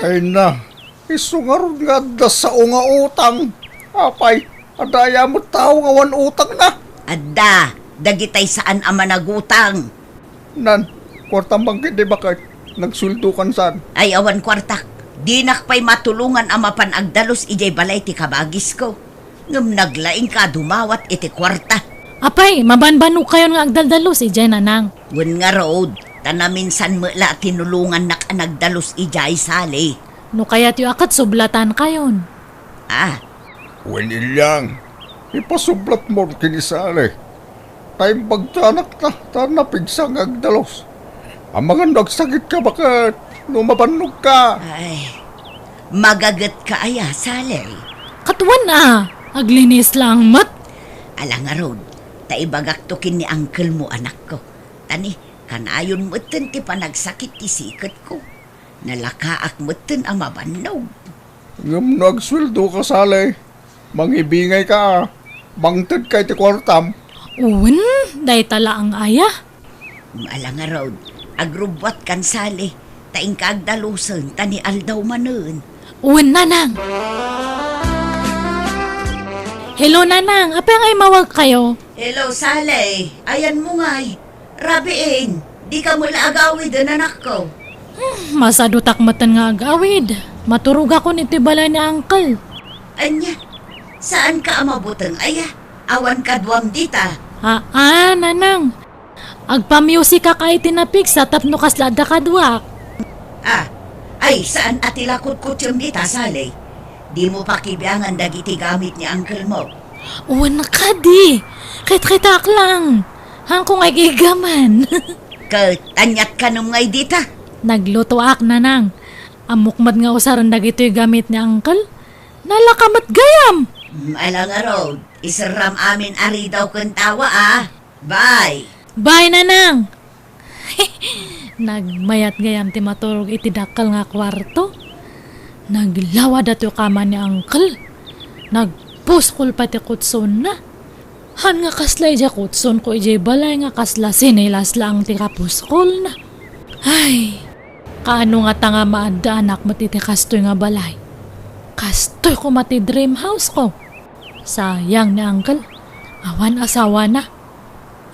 Ay na, isungarod nga da sa nga utang. Apay, adaya mo tao nga wan utang na. Adda, dagitay saan ama nagutang. Nan, kwartang bangkit di ba kayo? Nagsultukan saan? Ay awan kwartak, di nakpay matulungan ama pan agdalos ijay balay ti kabagis ko. Ngam naglaing ka dumawat iti kwarta. Apay, mabanbano kayo nga agdaldalos ijay nanang. Wen nga road, tanaminsan mula tinulungan nak nagdalos ijay sali. No kaya tiyo akat sublatan kayon. Winilyang, ipasublat mo kinisali. Tayong pagtanak na, tanapigsang agdalos. Ang mga nagsakit ka bakit? Numabanog ka. Ay, magagat ka aya sali. Katuan aglinis lang mat. Alang nga road, taibagak tokin ni uncle mo anak ko. Tani, kanayon mo ti panagsakit ti sikat ko. Nalakaak mo ang mabanog. Ngam nagsweldo ka sali. Mangibingay ka. Bangtad kay ti kwartam. Uwan, day tala ang aya. Alang nga road, agrubwat kan sali. Taing kaagdalusan, tani aldaw manun. Uwan nanang. Hello nanang, apay ngay mawag kayo. Hello, Sally. Ayan mo nga'y. Rabiin, di ka mula agawid anak ko. Masadutak matan nga agawid. Maturog ako ni tibala ni uncle. Anya, saan ka amabutang aya? Awan ka duwam dita. Nanang. Agpa-music ka kay tinapik sa tapno kaslada kadwak. Ay, saan atilakot ko tiyong dita, Sally? Di mo pa kibiyangan dagiti gamit ni uncle mo. Uwan na ka di. Kait-kitak lang. Hangkong ay gigaman. Tanyat ka nung ngay dita. Naglutoak nanang. Amukmad nga usaran dagito'y gamit ni uncle. Nalakamat gayam. Alang road, isaram amin ari daw kang tawa Bye. Bye nanang. Nagmayat gayam ti maturog iti dakal nga kwarto. Naglawa dato kama ni uncle. Nagpuskol pati kutson na. Han nga kasla ija kutson ko ija balay nga kasla sinilas lang ti kapuskol na. Ay, kaano nga tanga maadda anak mo titi kastoy nga balay. Kastoy ko mati dream house ko. Sayang ni uncle. Awan asawa na.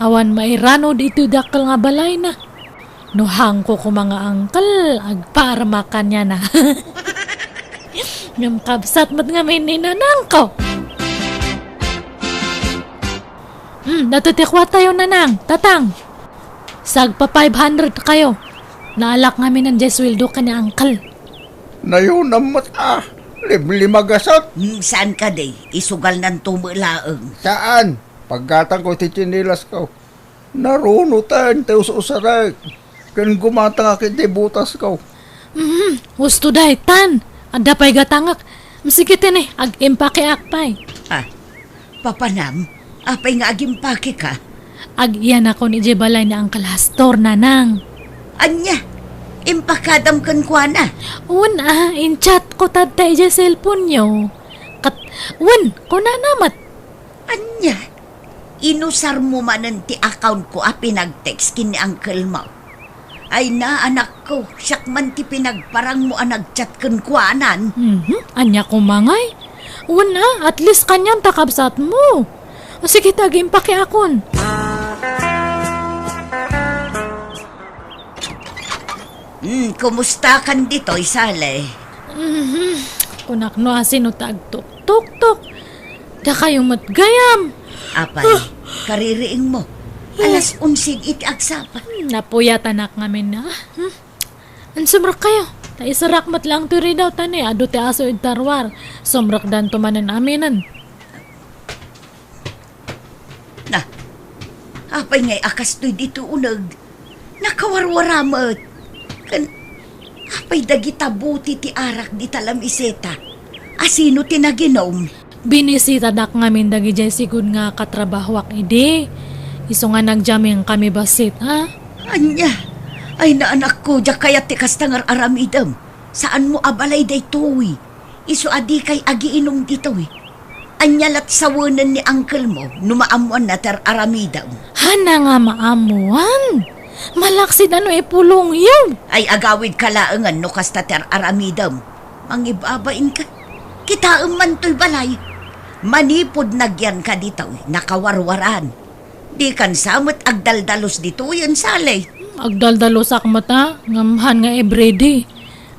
Awan mairano dito dakal nga balay na. Nuhang ko mga uncle, agparma kanya na. Ngam kabsat mat nga may ninanang ko. Natutikwa tayo nanang, tatang. Sagpa 500 kayo. Naalak namin ng jeswildo ka ni uncle. Nayon namat limlimagasat. Saan ka day? Isugal ng tumulaang. Saan? Paggatang ko ti chinilas ko. Narunutan tayo sa usaray. Kan gumatang akit butas ko. Gusto day, tan. Ada pa'y gatangak. Masikitin ag-impake akpay. papanam, apay nga agimpake ka. Agyan ako ni Jebalay ni Uncle Hastor, nanang. Anya, impakadam kan kwa na. Una, in-chat ko tatay sa cellphone nyo. Ko na namat. Anya, inusar mo manan ti account ko pinag-text kin ni Uncle mo. Ay na anak ko, siyak man ti pinagparang mo nag-chat kan kwanan. Anya ko mangay. Una, at least kanyang takabsat mo. O sige, taging pakiakon. Kumusta kan dito, Isale? Kunak no asin o tag-tuk-tuk-tuk. Da kayo matgayam. Apay, kaririing mo. Alas 11 iti agsapa. Napuyat anak ngamin na. Ang sumrak kayo. Ta isarak mat lang turi daw tani. Ado ti aso tarwar. Sumrak dan tumanan aminan. Na, apay ngay akas to'y dito unag. Nakawarwaramat. Apay dagita buti ti arak di talam iseta. Asino ti naginom? Binisita dak ngamin dagi jay sigud nga katrabahwak ide. Iso nga nagjaming kami basit, ha? Anya, ay na anak ko, diya kaya tikas tangar aramidam. Saan mo abalay day tuwi? Iso adi kay agiinom dito Anya lat sawanan ni uncle mo, numaamuan na ter aramidam. Hana nga maamuan. Malaksid ano pulong yun. Ay agawid kalaangan no kasta ter aramidam. Mangibabain ka. Kita man to'y balay. Manipod nagyan ka dito, nakawarwaran. Di kan samot agdaldalos dito yan salay. Agdaldalos akmat ha, ngamhan nga everyday.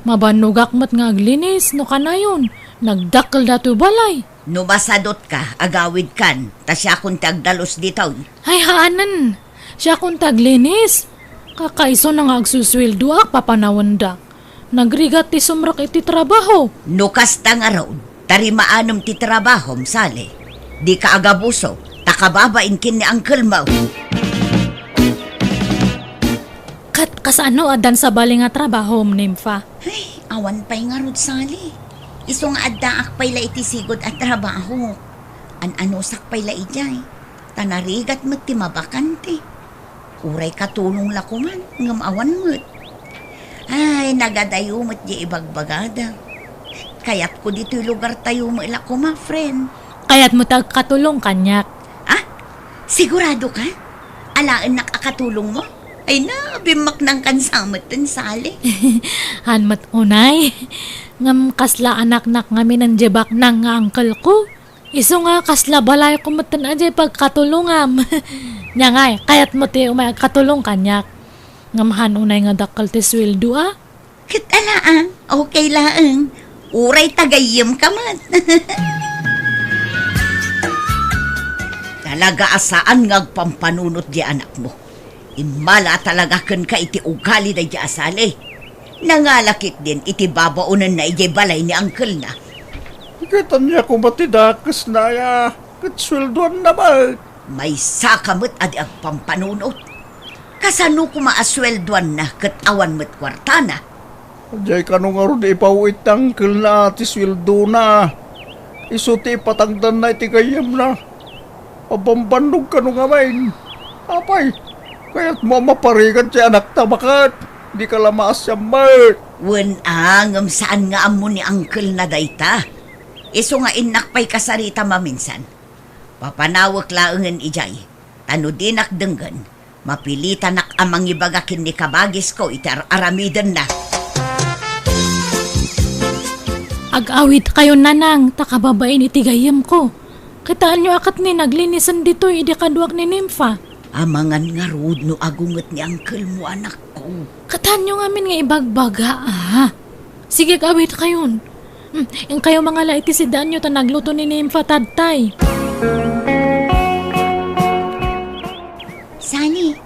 Mabanugak mat nga aglinis, no kanayon. Nagdakkel dato balay. Numasadot ka, agawid kan, tasya kung tagdalos dito. Ay haanan, siya kung taglinis. Kakaiso na nga agsuswildo papanawandak. Nagrigat ti sumrak iti trabaho. Nukas ta nga raw, tarimaanong ti trabahom sali. Di ka agabuso. Takababain kin ni Uncle Mau. Kasano adan sa bali nga trabaho, Nimfa? Ay, awan pa'y nga rod sali. Iso nga addaak pa'y la iti sigod at trabaho. An-anusak pa'y la ijay. Tanarigat mo't ti mabakante. Uray katulong la kuman, ngam awan mo't. Ay, nagadayo mo't di ibagbagada. Kayat ko dito'y lugar tayo mo ila kuma, friend. Kayat mo tagkatulong kanyak. Sigurado ka? Alaan nakakatulong mo? Ay na, bimak ng kansamot din sali. Hanmat unay. Ngam kasla anak-nak ngamin ang jebak nang nga uncle ko. Iso nga kasla balay ko matan ajay pagkatulungam. Nya ngay, kayat mo ti umay katulong kanyak. Ngamhan unay nga dakal ti sweldo Kit alaan, okay laang. Uray tagayim ka man. Talaga asaan ngagpampanunot di anak mo. Imala talaga kan ka iti ugali na di asali. Nangalakit din iti babaunan na iti balay ni uncle na. Kita niya kung matidakas na ya. Katsweldoan naman. May sakamot adi agpampanunot. Kasano kumaasweldoan na katawan mo't kwarta na. Ajay ka nung aron ipawit tangkil na ti sweldo na. Isuti patangdan na iti kayam na. Abambandog ka nung amain. Apay, kaya't mo maparigan si anak tabakat. Di ka lamaas siya mat. Wen angam saan nga amo ni uncle na dayta. Iso nga inakpay kasarita maminsan. Papanawak laangan ijay. Tano dinak denggan. Mapilitan nak amang ibagakin ni kabagis ko itar aramidan na. Ag-awit kayo nanang, takababain itigayam ko. Kitaan nyo akat ni naglinisan dito idi kaduak ni Nimfa. Amangan nga rod no agungot ni uncle mo anak ko. Kataan nyo ngamin nga ibagbaga Sige agawit kayon. Yung kayo mga laiti sidaan nyo ta nagluto ni Nimfa tadtay. Sani,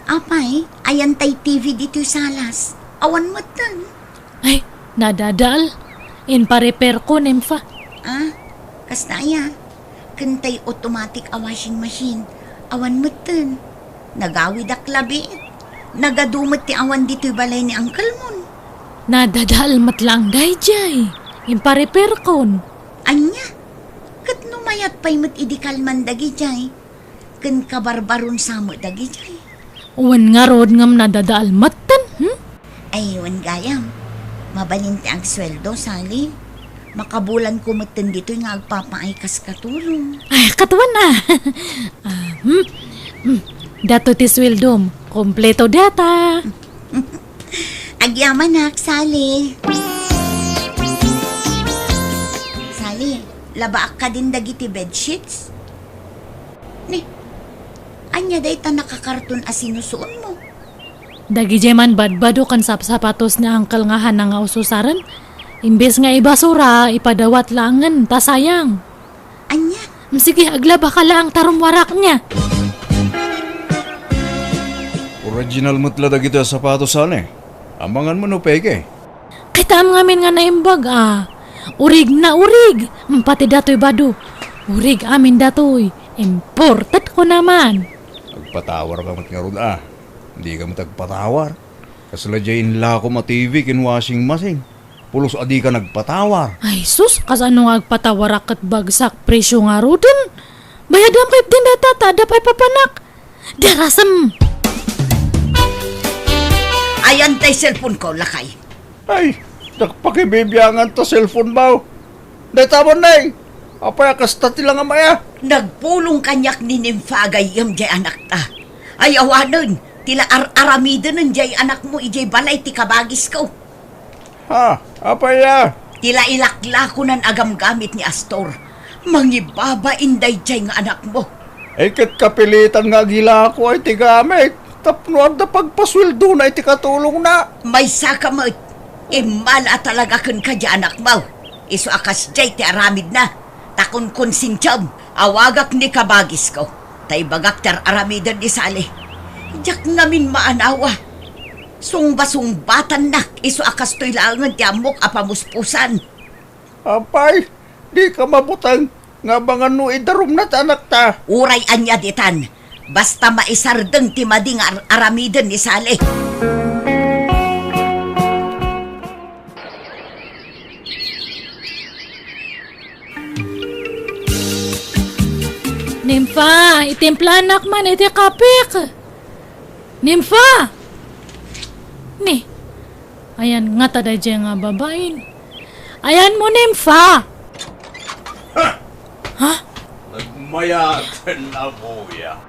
apay, ayantay TV dito salas. Awan mo tan. Ay, nadadal. In pa-repair ko, Nimfa. Kastaya. Kantay automatic washing machine. Awan mo tan. Nagawid aklabi. Nagadumot ti awan dito'y balay ni uncle mon. Nadadal matlang dayjay. In pa-repair kon. Anya, kat no may Mayat pa'y mo't idikalman dagi jay. Kan kabarbaron sa mo dagi jay. Uwan nga rod ngam nadadaalmatan, Ay, wan gayam. Mabalinti ang sweldo, Sally. Makabulan ko matan dito nga agpapaay kas katulong. Ay, katuan na. Dato ti swildom, kompleto data. Agyaman nak, Sally. Sally, labaak ka din dagiti bedsheets? Ni, anya day ta nakakarton as sinusuon mo. Dagi jeman badbado kan sapatos ni angkel nga hanang nga ususaran. Imbes nga ibasura, ipadawat langan, ta sayang. Anya? Sige, aglaba ka lang tarumwarak niya. Original mutla da kita sapatos sana eh. Amangan mo no peke. Kitam ngamin nga naimbag Urig na urig. Pati datoy bado. Urig amin datoy. Imported ko naman. Agpatawar ka mat nga ron Hindi ka matagpatawar. Kasaladyain la ko ma-TV kin washing machine. Pulos adi ka nagpatawar. Ay sus, kasano nga agpatawarak at bagsak presyo nga rodin. Bayadam kay din data, tada pa'y papanak. Darasam. Ayan tay cellphone ko, lakay. Ay, nakpakibibiyangan to cellphone ba? Day tama na eh. Apay akasta tila nga maya. Nagpulong kanyak ni Nimfagay yung jay anak ta. Ay awanon, tila aramidan ng jay anak mo ijay balay ti kabagis ko. Ha, apay Tila ilakla ko ng agam gamit ni Astor. Mangibaba inday jay nga anak mo. Ay kat kapilitan nga gila ko ay tigamit. Tapno da pagpasweldo na iti katulong na. May saka mo, imala talaga kun ka dya anak mo. Iso akas jay ti aramid na. Takon konsintyam, awagak ni kabagis ko. Tay bagak ter aramidan ni Sali. Diyak namin maanawa. Sungba-sungbatan nak, iso akas to'y langan ti amok apamuspusan. Apay, di ka mabutang. Nga bangan no idarum na anak ta. Uray anya ditan, basta maisardeng ti mading aramidan ni Sali. Nimfa, itimplanak man iti kapik. Nimfa! Ni, ayan nga tada dyan nga babain. Ayan mo, Nimfa! Ha? Nagmayatan na buya.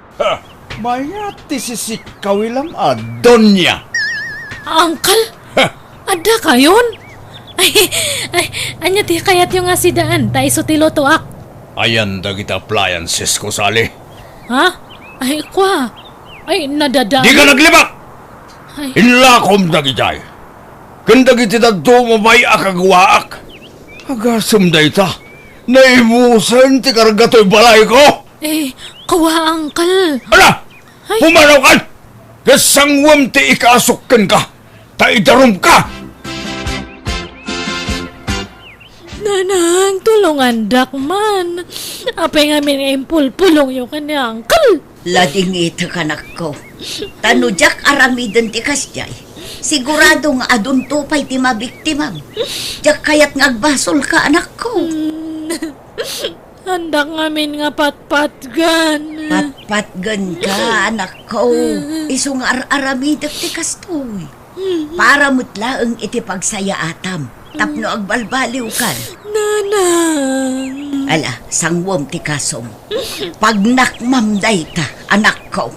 Mayati si sikawilam Donya. Angkal? Ada kayon? Anya ti kayat yung asidaan, ta iso ti lotoak. Ayan dagita appliances ko, Sali. Ha? Ay, kwa. Ay, nadadaan. Di ka naglibak! Ay, Inlakom dagitay. Kandagiti dadto mabay akagwaak. Agasam da ita. Naimusan ti kargato'y balay ko. kawa, angkal. Ala! Ay. Pumanaw ka! Kasangwam ti ikaasukkan ka. Taidarum ka! Nanang, tulungan dakman. Apay nga min pulong yung kanya, angkal. Lading ito kanak ko. Tanudyak aramidan ti kasjay. Sigurado nga adun tupay ti mabiktimam. Diyak kayat ngagbasol ka anak ko. Handak ngamin nga patpatgan. Patpatgan ka anak ko. Iso nga aramidak ti kastoy. Para mutlaang iti pagsaya atam. Tapno agbalbaliw ka. Nanang. Ala, sangwom ti kasom. Pag nakmamday ta, anak ko.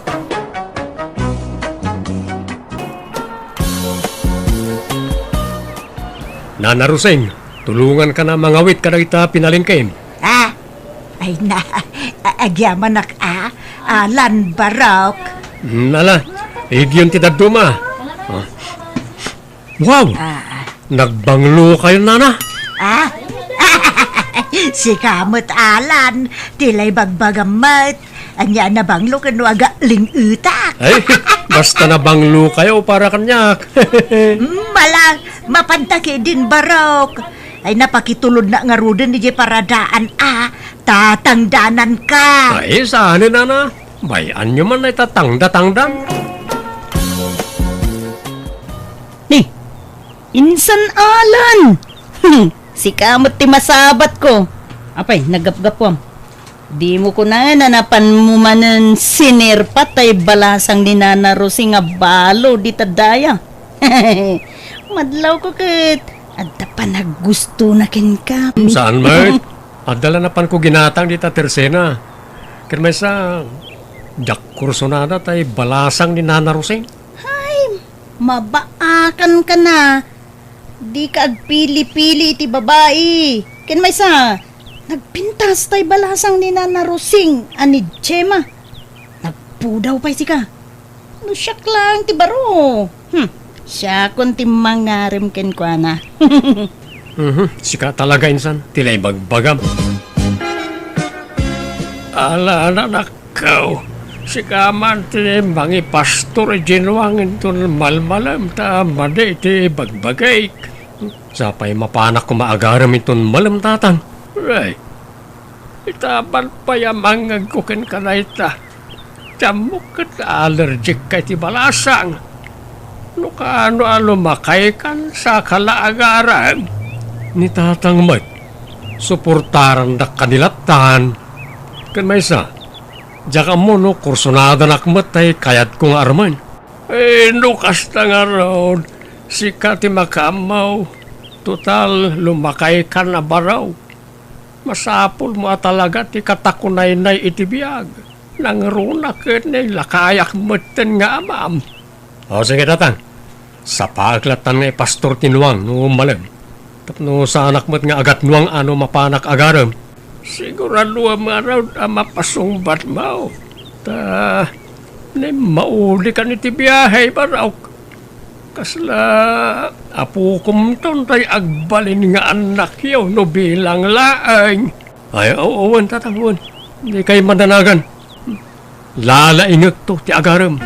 Nana Ruseng, tulungan ka na mangawit ka na kita pinalingkin. Ay na, agyaman alan barok. Nala, igyon ti daduma. Wow! Nagbanglo kayo, Nana. Si kamot alan, tilay bagbagamat. Anya na banglo kano aga lingutak. Ay, basta nabanglo kayo para kanyak. Malang, mapantaki din barok. Ay napakitulod na nga rudin di paradaan tatangdanan ka. Ay, saan Nana? Bayan nyo man ay tatangda-tangdan. Ni, insan alan. Si kamot ti masabat ko. Apay, nagapgapwam. Di mo ko na nanapan mo manan sinerpat ay balasang ni Nana Rosie nga balo di tadaya. Madlaw ko ket. Adda pa naggusto na kin ka. Saan, Mart? Adala na pan ko ginatang dita tersena. Ken may sa jak kursonada tay balasang ni Nana Rosing. Mabaakan ka na. Di ka agpili-pili iti babae. Ken may sa nagpintas tay balasang ni Nana Rosing ani Chema. Nagpudaw pa si ka. No siyak lang ti baro. Siya kun ti mangarim ken ko na. Sika talaga insan, tilay bagbagam. Ala anak kau. Sika man tinimbang pastor ginwangin ton malmalam ta made iti bagbagay. Sapay mapanak ko maagaram iton malam tatang. Right. Itaban pa yamangag ko ken kanayta. Tamok kat allergic kay ti balasang. No kaano makay kan sa kalaagaran. Ni tatang mat, suportaran da kanilatan. Kan may sa, jaka mo no kursonada nakmat ay kayat kong arman. No kasta nga road, si Kati makamaw, total lumakay ka na baraw. Masapol mo talaga ti katakunay-nay iti Biag. Nangruna ket na lakayak maten nga amam. O sige tatang, sa paglatan nga pastor tinuang no malam. Tapno sa anak mo't nga agat nuang ano mapanak agaram. Sigurado ang araw mapasong bat mo. Ta, mauli ka ni ti biyahe baraw. Kasla, apo kumton tay agbalin nga anak yaw no bilang laang. Ay, owan tatangon. Hindi kayo madanagan. Lalaingag to ti agaram.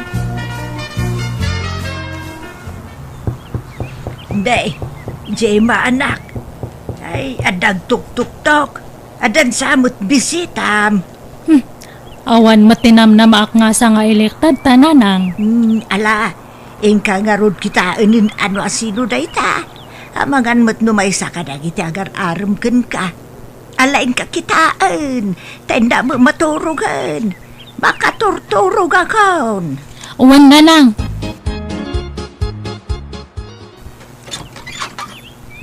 Hindi. Jema anak. Ay, adag tuk-tuk-tok. Adan samot bisitam. Awan matinam na maak nga sa nga elektad tananang. Ala, ingka nga rod kita anin ano asino da ita. Amangan mo't numaysa ka na iti agar aram ken ka. Ala ingka kitaan. Tenda mo maturugan. Makaturturog akon. Uwan nanang.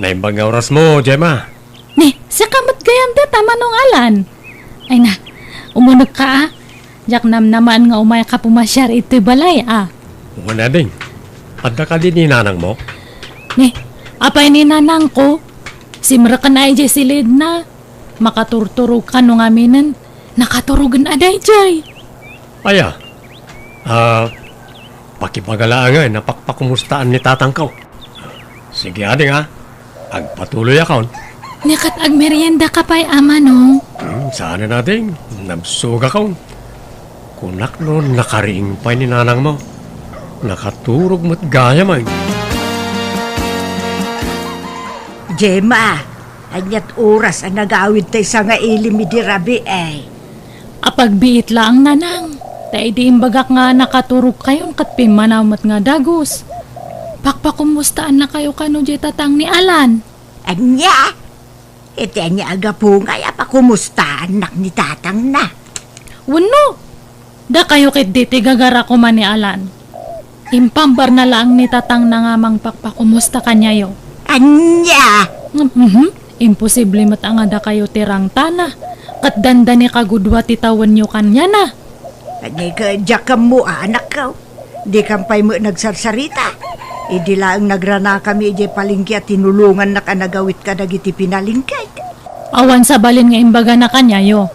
Naimbang nga oras mo, Gemma. Ni, sa kamot gayam da tama nung alan. Ay na, umunag ka ah. Jak naman nga umay ka pumasyar ito balay ah. Wala ding. Adda ka din ni nanang mo? Ni, apay ni nanang ko. Simra ka na ay silid na. Makaturturog ka nung aminan. Nakaturugan aday jay. Aya. Pakipagalaan nga, napakpakumustaan ni tatang ko. Sige ading ha. Agpatuloy akon. Nikat agmerienda ka pa'y ama no. Sana natin, nabsuga ka. Kunak no, nakariing pa ni nanang mo. Nakaturog mo't gaya man. Jema, anyat oras ang nagawid tayo sa nga ilimi di rabi eh. Apagbiit lang nanang. Tay di imbagak nga nakaturog kayon kat pimanamot nga dagos. Pakpakumustaan na kayo kano di tatang ni Alan. Anya? Iti anya aga po nga pa kumusta anak ni tatang na. Wano? Da kayo kit diti gagara ko man ni Alan. Impambar na lang ni tatang na nga mang pakpakumusta kanyayo. Anya? Imposible matanga da kayo tirang tana. Kat danda ni kagudwa titawan nyo kanya na. Anya ka jakam mo anak ko. Di kampay mo nagsarsarita. Idi lang nagrana kami ije palingki at tinulungan na ka nagawit ka dagiti pinalingkay. Awan sa balin nga imbaga na kanyayo.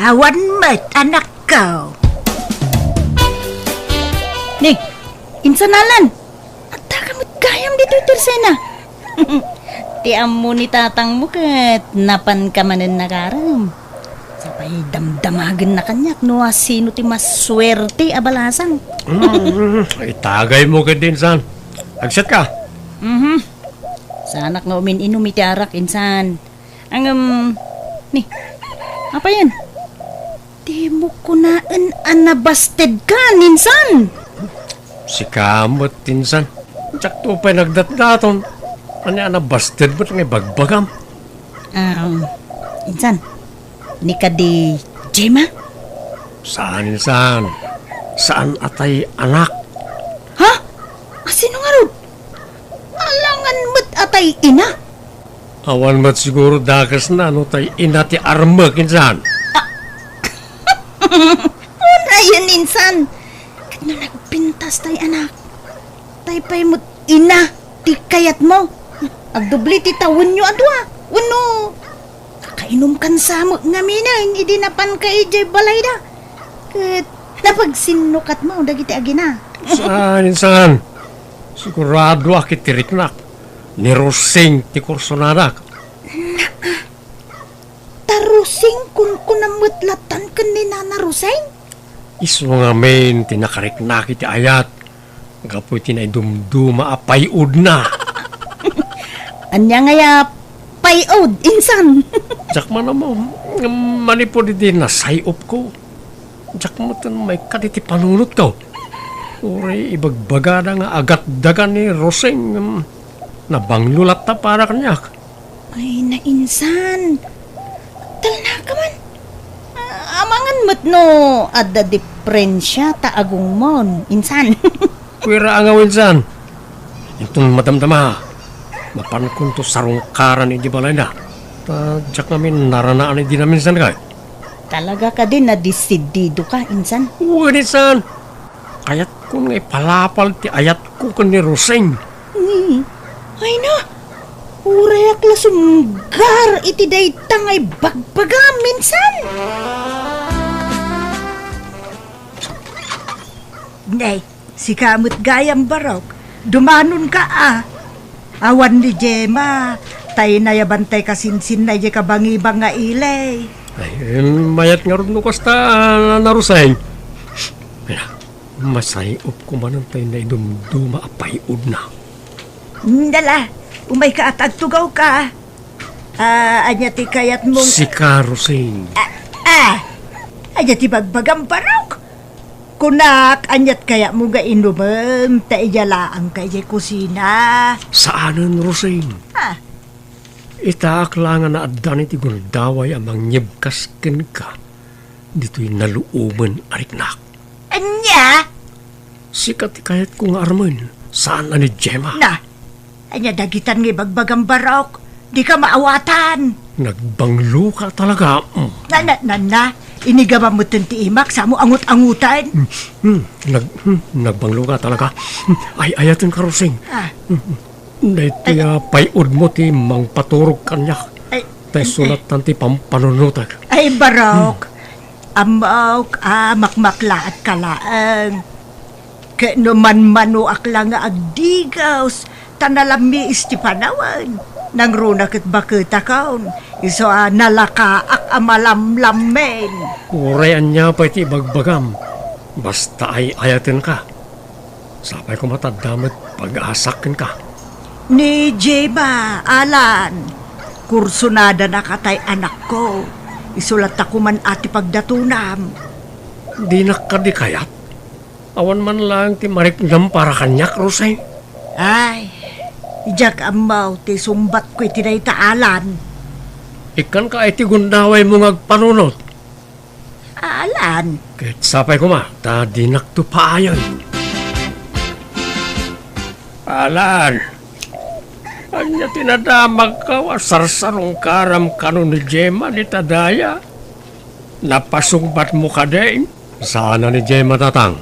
Awan mat anak ko. Ni, insanalan. At takamot gayam dito tersena. Tiam mo ni tatang mo kat napan ka manin nagaram. Sabay damdamagan na kanyak no sino ti maswerte abalasang. Itagay mo ka din, san. Agset ka. Sanak nga umin-inom iti arak insan. Ang ni, apa yan? Di mo kunaan anabasted ka, ninsan. Si kamot, tinsan. Tsak to pa'y nagdatdaton. Ano busted mo nga bagbagam? Insan, ni ka di Jema? Saan? Saan atay anak? Ha? Asino nga rod? Alangan mo't atay ina? Awan mat siguro dakas na no tay ina ti arma kinsan. Una yan, insan. Kat na nagpintas tay anak. Tay pa'y mo't ina, ti kayat mo. Agdubli ti tawon nyo adwa. Uno. Kakainom kan samo nga minang, idinapan ka ijay balay da. Kat napagsinukat mo, dagiti agina. Saan? Sigurado akit tiriknak. Ni Rosing ti kursonadak. Tarusing kun kunamutlatan kan ni Nana Roseng? Iso nga men, tinakariknak iti ayat. Gapoy tinaydumduma apayud na. Anya nga ya payod, insan. Jak man mo, manipod din na sayop ko. Jak mo tan may kaditi panunot ko. Uri ibagbagada nga agat dagan ni Roseng. Nabanglulat ta para kanyak. Ay, na insan. Tal na ka man. Amangan mo't no, adda diferensya ta agong mon, insan. Kuira ang awinsan. Itong madamdama. Mapankun to sarungkaran ni di balay na. Jak namin naranaan ni di namin san kay. Talaga ka din na disidido ka, insan. Uwan insan. Ayat ko nga palapal ti ayat ko kan ni Roseng. Ay na, urayak la sumgar iti daytang ay bagbagam, minsan. Nay, si kamot gayam barok, dumanon ka Awan ni Jema, tayo na yabantay kasinsin na ka bangibang nga ilay. Ay, mayat nga rin nukas ta narusay. Kaya, masayop ko man ang tayo na idumduma apayod na. Dala, umay ka at agtugaw ka. Anya ti kayat mong... Si Karusing. Anya ti bagbagang barok. Kunak, anyat kaya mo ga inumam, taiyalaang kaya kusina. Saanan, Rosing? Itaak lang na adan iti gundaway amang nyebkasken ka. Dito'y naluuman ariknak. Anya? Sikat kayat kong arman. Saan na ni Gemma? Na, anya dagitan nga bagbagang barok. Di ka maawatan. Nagbanglo ka talaga. Na, inigaba mo ti imak sa mo angut-angutan. Nagbanglo ka talaga. Ay, ayatan ka, Rosing. Dahiti payod mo ti mang paturog kanyak. Tay sulat tanti pampanunutag. Ay, barok. Amok, makmakla at kalaang. Kano man akla nga agdigaws, tanalami isti panawan. Nang runak at bakit akaon, iso nalakaak amalamlamen. Urayan niya pa iti bagbagam. Basta ay ayatin ka. Sapay ko matadamat pag-aasakin ka. Ni Jeba, Alan, kursunada na katay anak ko. Isulat ako man ati pagdatunam. Di nakadi kayat. Awan man lang ti mariknam para kanyak, Rosay. Ay, ijak amaw ti sumbat ko iti Alan. Ikan ka iti gundaway mo ngagpanunot. Alan? Kahit sapay ko ma, ta di nakto paayon. Alan, anya tinadamag ka, sarsarong karam kano ni Gemma ni Tadaya. Napasungbat mo ka din. Sana ni Gemma tatang,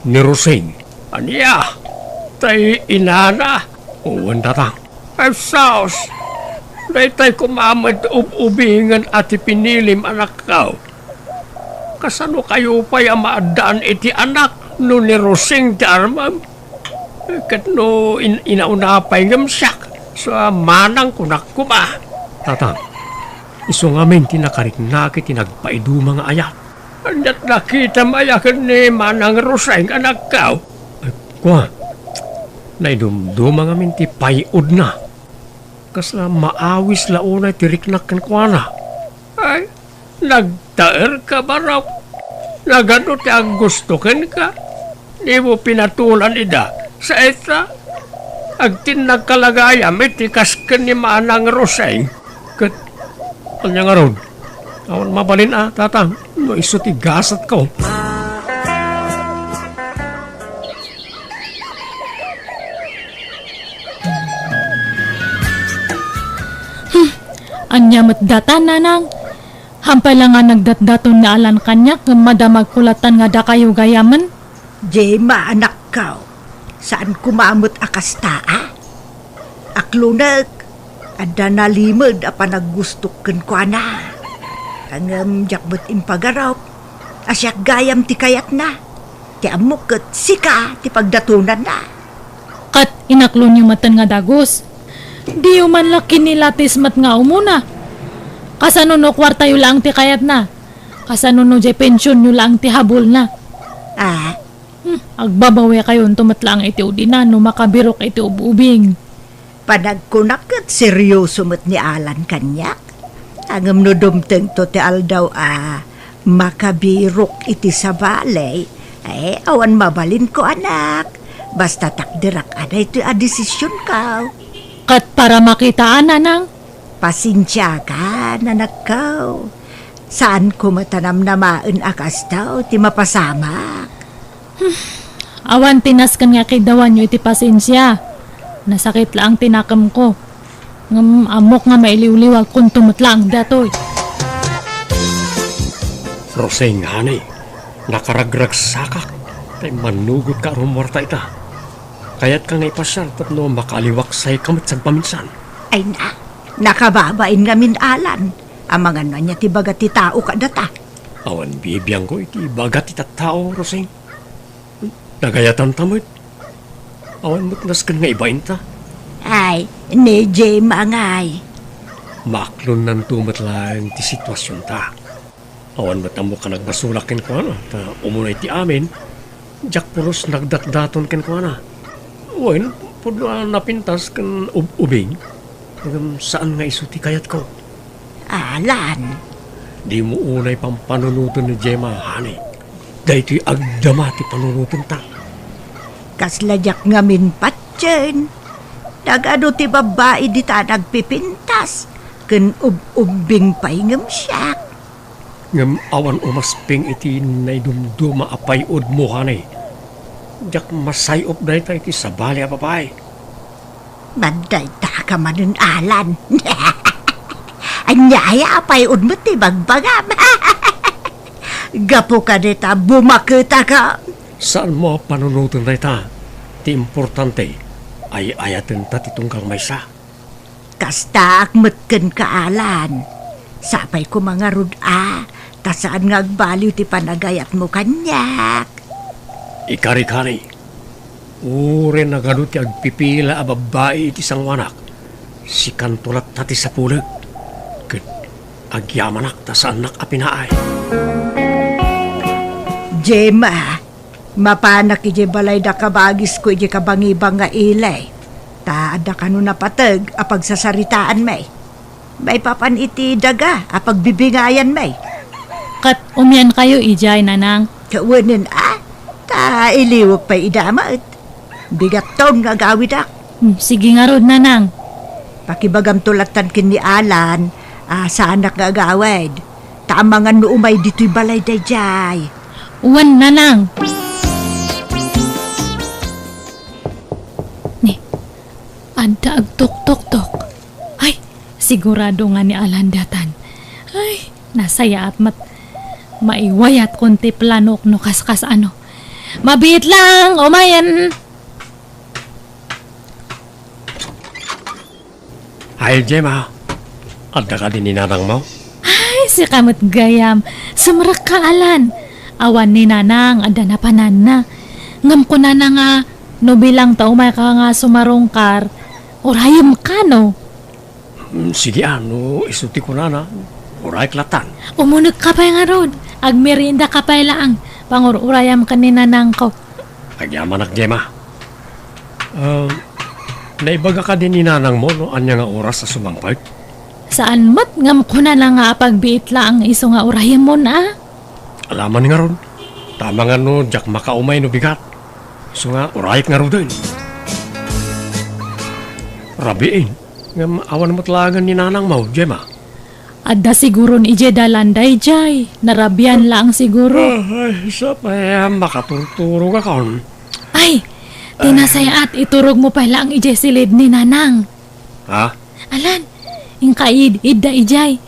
ni Rosing. Anya, tay inana, uwan tatang. Ay saos, daytay kumamad ubingan at ipinilim anak ka. Kasano kayo pa'y maadaan iti anak no ni Rosing ti armam? Kat no inauna pa'y ngamsyak sa manang kunak kuma. Tatang, iso ngamin tinakarik na kiti nagpaidu mga ayat. Andat nakita mayakan ni manang Rosing anak ka. Ay, kuha, naidumduma ngamin ti payod na. Kasla maawis launay tiriknak kan kuana. Ay, nagtaer ka barok. Nagano ti ang gusto ken ka. Di mo pinatulan ida sa eta. Agtin nagkalagayam iti kasken ni manang Roseng. Kat, kanya nga ron. Awan mabalin tatang. No iso ti gasat ko. Anya met data nanang. Hampay lang nga nagdatdaton na alan kanyak ng madamag kulatan nga da kayo gayaman. Jema, anak ka. Saan kumamot akas taa? Aklunag, ada nalimod a panaggustukken ko na. Ang jakbot impagaraw, asyak gayam ti kayat na. Ti amukot sika ti pagdatunan na. Kat inaklon yung matan nga dagos. Di yung man laki nilatis mat nga umuna. Kasano no kwarta yung lang ti kayat na. Kasano no jay pensyon yung lang ti habol na. Ah, Agbabawi kayo tumatlang iti udina no makabirok iti ububing. panagkunak seryoso met ni Alan kanyak. Angem no dumteng to ti aldaw makabirok iti sabalay. Ay, awan mabalin ko anak. Basta takdirak ada ito a desisyon ka. Kat para makitaan nanang. Pasensya ka, nanak ka. Saan ko matanam na maen akas daw ti mapasamak? Awan tinas kan nga kidawan nyo iti pasensya. Nasakit lang tinakam ko. Ngam amok nga mailiwliwag kung tumutlang datoy. Roseng hanay, nakaragrag sakak. Tay manugot ka rumorta ita. Kaya't ka nga ipasal tapno makaliwaksay kamot sa paminsan. Ay na, nakababain nga min Alan. Amangan na niya ti baga ti tao ka data. Awan bibiyang ko iti bagat ita tao, Roseng. Nagayatan tamot. Awan mutnas kan nga ibain ta. Ay, ni Jay mangay. Maklon nan tumatlaan ti sitwasyon ta. Awan matamo ka nagbasulakin ko na. Ta umunay ti amin. Jak pulos nagdatdaton ken ko na. Wen, puno napintas kan ubing. Saan nga iso ti kayat ko? Alan, Di mo unay pang panunutan ni Gemma, honey. Dahil ito'y agdama ti panunutan ta. kasladyak nga min patyen. Nagano ti babae di ta nagpipintas. Ken ubing paingam siya. Ngam awan umasping iti naidumduma apayod mo, honey. Jak masayop na ito iti sabali a babae. Banday ta ka manun Alan. Anyaya apayod mo ti bagbagam. Gapo ka dita bumakita ka. Saan mo panunutan na ita? Ti importante ay ayatin ta titungkang maysa. Kasta akmetken ka Alan. Sapay ko mga ruda. Tasaan nga agbaliw ti panagayat mo kanyak. Ikari-kari. Ure na ganun ti agpipila a babae iti sangwanak. Si kantulat tati sa pulag. Ket agyamanak ta sa anak a pinaay. Jema, mapanak ije balay da kabagis ko ije kabangibang nga ilay. Taada ka no napatag apag sasaritaan may. May papan iti daga apag bibingayan may. Kat umyan kayo ijay nanang. Kawanan ta iliwag pa idamaot. Bigat taon nga gawid ak. Sige nga rod nanang. Pakibagam tulatan kin ni Alan, sa anak nga gawid. Tamangan no umay dito'y balay dayjay. Uwan nanang. Ni, anda agtok-tok-tok. Ay, sigurado nga ni Alandatan. Ay, nasaya at maiwayat konti planok no kaskas ano. Mabit lang, umayan. Ay, Gemma. Adda ka din ni nanang mo? Ay, si kamot gayam. Sumrak ka, Alan. Awan ni nanang, ada na panan na. Ngam ko na nga, no bilang tao may ka nga sumarongkar. Orayam ka, no? Sige ano, isuti ko na. Uray klatan. Umunod ka pa nga ron. Agmerinda ka pa lang. Pangururayam ka ni nanang ko. Agyamanak, Gemma. Naibaga ka din ni nanang mo, no? Anya nga oras sa sumangpag? Saan mat ngam ko na lang nga pagbiit lang iso nga urayam mo na. Alaman nga ron. Tama nga no, jak makaumay no bigat. So nga, urayit nga ron din. Rabiin. Nga awan mo talagan ni nanang mo, Gemma. Adda siguro ni ije dalanday jay. Narabyan lang siguro. Ay, sapay makaturturo ka kon. Ay, tinasaya at iturog mo pala ang ije silid ni nanang. Ha? Alan, ingkaid idda ijay.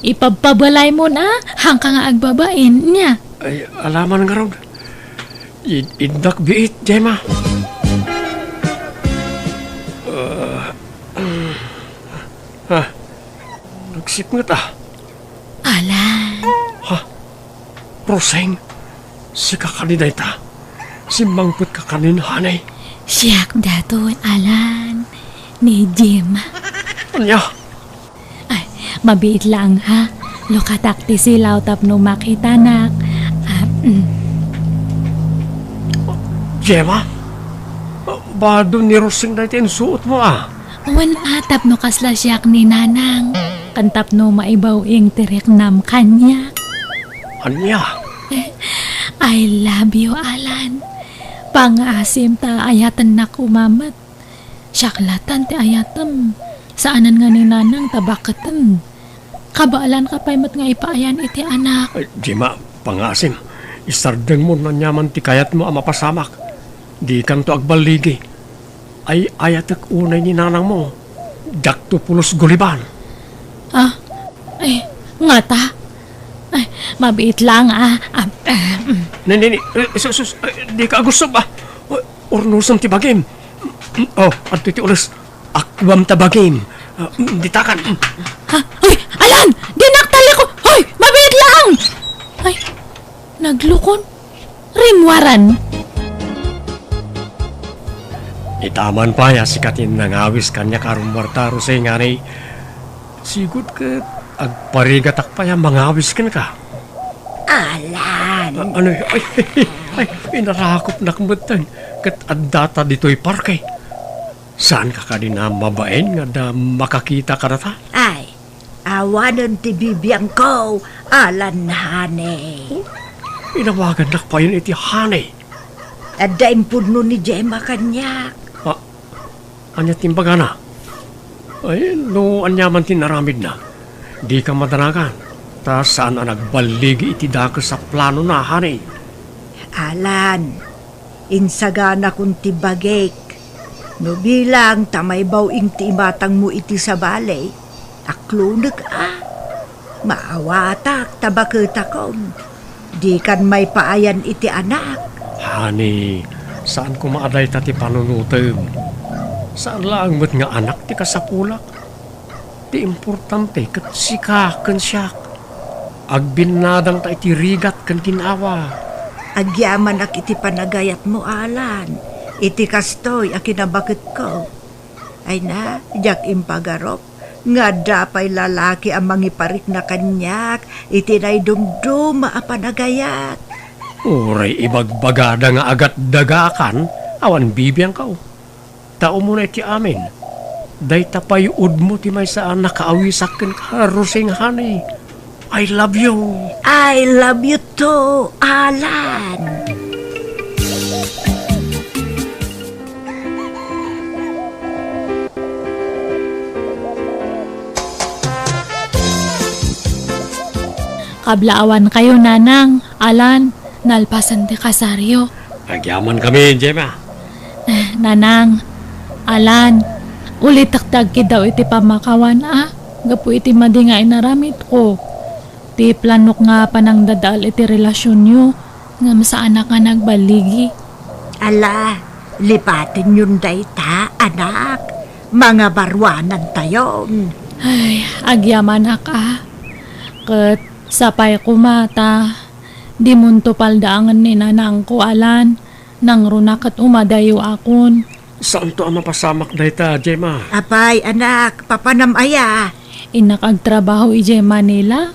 Ipagpabalay mo na hangka nga agbabain niya. Ay, alaman nga raw. Idak biit, Jema. Nagsipngat ah. Alan, Roseng, si kakaniday ta. Si mangput kakanin hanay. siyak daton Alan ni Jim. Anya? Ay, mabiit lang ha. Lukatak ti silaw tapno makita nak. Jema? Bado ni Roseng na ito suot mo ah. Wan atap no kasla siyak ni nanang. Kantap no maibaw ing tirek nam kanya. Anya? I love you, Alan. Pangasim ta ayatan na kumamat. Syaklatan ti ayatam. Saanan nga ni nanang tabakatan. Kabaalan ka pa'y mat nga ipaayan iti anak. Ay, Jema, pangasim. Isardeng mo na nyaman ti kayat mo ang mapasamak. Di kan to agbaligi. Ay ayatek unay ni nanang mo. Jakto pulos guliban. Ay, nga ta. Ay, mabiit lang Nini, sus, di ka gusto ba? Urnusan ti bagim. Oh, at ti ulis. Akwam ta bagim. Ditakan. Ha? Uy, Alan! Dinaktali ko! Hoy! Mabiit lang! Ay, naglukon. Rimwaran. Itaman pa ya si katin nangawis kanya karumwarta rusay nga rin. Sigud ka agparigatak pa ya mangawis ka na ka. Alan, Ano ay, inarakop na kumutang kat adata dito'y parke. Saan ka kanina mabain nga da makakita ka na ta? ay, awanan ti bibiyang ko, Alan hane. Inawagan na pa yun iti hanay. At daim puno ni Jema kanyak. Anya timbaga na. Ay, no anyaman tinaramid na. Di ka madanagan. Ta saan ang nagbaligi iti dako sa plano na hanay. Alan, insagana kung ti bagek. No bilang tamay bawing ti imatang mo iti sa balay. Aklunag Maawatak tabakita kong. Di kan may paayan iti anak. Hani, saan ko maaday tati panunutem? Saan lang mo't nga anak ti kasapulak? Ti importante kat sikaken siya. Agbinadang ta iti rigat kan kinawa. Agyaman ak iti panagayat mo, Alan. Iti kastoy a kinabakit ko. Ay na, jak impagarop. Nga dapay lalaki ang mangiparik na kanyak. Iti na'y dumduma a panagayat. Uray ibagbagada nga agat dagakan, awan bibiyang kao. Tao mo na iti amin. Day tapay mo ti may saan nakaawisakin ka, Roseng honey. I love you. I love you too, Alan. Kablaawan kayo, nanang. Alan, nalpasan ti kasaryo. Agyaman kami, Jema. Nanang, Alan, ulit takdag ki daw iti pamakawan Gapu iti madi nga inaramit ko. Ti planok nga panang dadal iti relasyon nyo. Nga masaanak nga nagbaligi. Ala, lipatin yun dayta, anak. Mga barwanan tayon. Ay, agyaman Ket sapay kumata. Di munto paldaangan ni nanang ko, Alan. Nang runakat umadayo akon. Saan to ang mapasamak na ita, Jema? Apay, anak, papanamaya. Inakagtrabaho ijay Manila.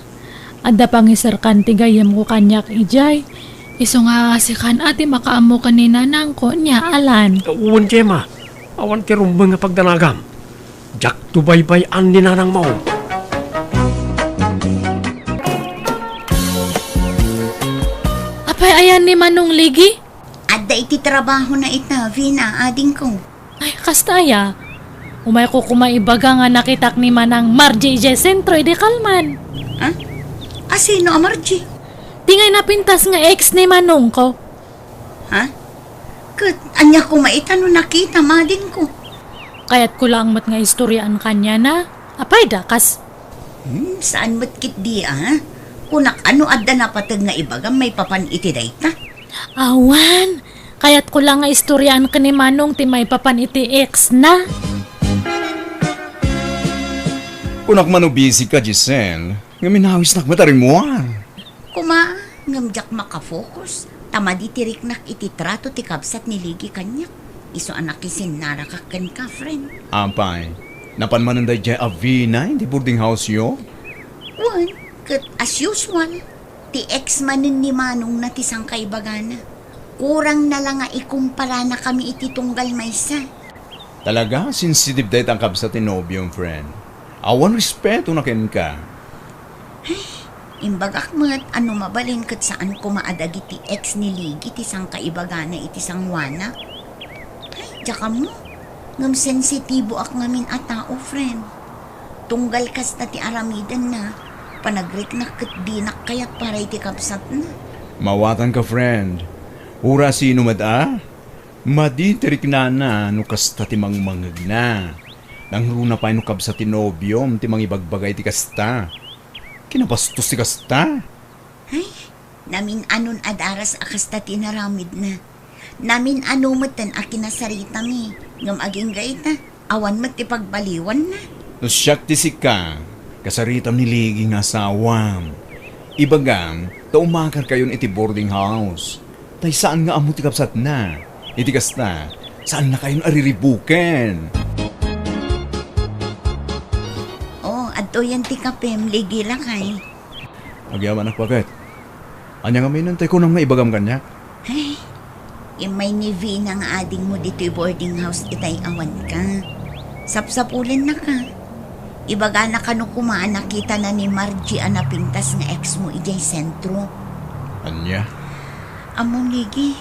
Adda pangisarkan ti gayam ko kanyak ijay. Iso nga sikan ati makaamo ka ni nanang ko niya, Alan. Uwan, Jema. Awan ti rumbang nga pagdanagam. Jak tubaybay-an ni nanang mo. Apay ayan ni Manong Ligi? Adda iti trabaho na ita, Vina, ading ko. Ay, kastaya. Umay ko kumaibaga nga nakitak ni Manang Margie ije sentro ide kalman. Ha? Sino Margie? Tingay napintas nga ex ni Manong ko. Ha? Kat, anya ko maitano nakita madin ko. Kaya't ko lang mat nga istoryaan kanya na. Apay dakas. Saan matkit di Kunak ano adda na patag nga ibagam may papan iti dayta. Awan. Kaya't ko lang nga istoryaan ka ni Manong ti may papan iti ex na. Kunak man busy ka, Giselle. Nga minawis nak mataring mo Kuma, ngamjak makafocus. Tama di tiriknak iti trato ti kabsat ni Ligi kanyak. Iso anak isin narakakan ka, friend. Ampay, napanmanan da dya avina in di boarding house yo? One, kat as usual, ti ex manin ni Manong na tisang kaibagana. Kurang na lang nga ikumpara na kami iti tunggal maysa. Talaga, sensitive dahit ang kabsat ni nobyong friend. Awan respeto na ken ka. Imbagak mo't ano mabalin kat saan kumaadag iti ex ni Ligi ti sang kaibagana iti sang wana. Ay, tsaka mo. Ngam sensitibo ak ngamin a tao, friend. Tunggal kas na ti aramidan na. Panagrik na kat dinak kayat para iti kapsat na. Mawatan ka, friend. Ura sino maditirik na no kasta ti mangmangag na. Nang runa pa no kabsa ti nobyom ti mangibagbagay ti kasta. Kinabastos ti kasta. Ay, namin anon adaras akasta tinaramid na. Namin anumatan akinasarita mi. Ngam aging gaita, awan mat ti pagbaliwan na. No siyak ti sika, kasaritam ni Ligi nga asawam. Ibagam, taumakar kayon iti boarding house. Tay saan nga amo ti kapsat na? Iti kasta, saan na kayon ariribuken? Adto yan ti kapem, Ligi lang kay. Agyaman ak bakit? Anya nga may nantay ko nang maibagam kanya? Ay, imay ni V na nga ading mo dito'y boarding house itay awan ka. Sapsapulan na ka. Ibaga na ka no kumaan nakita na ni Margie anapintas nga ex mo ijay sentro. Anya? Among Ligi,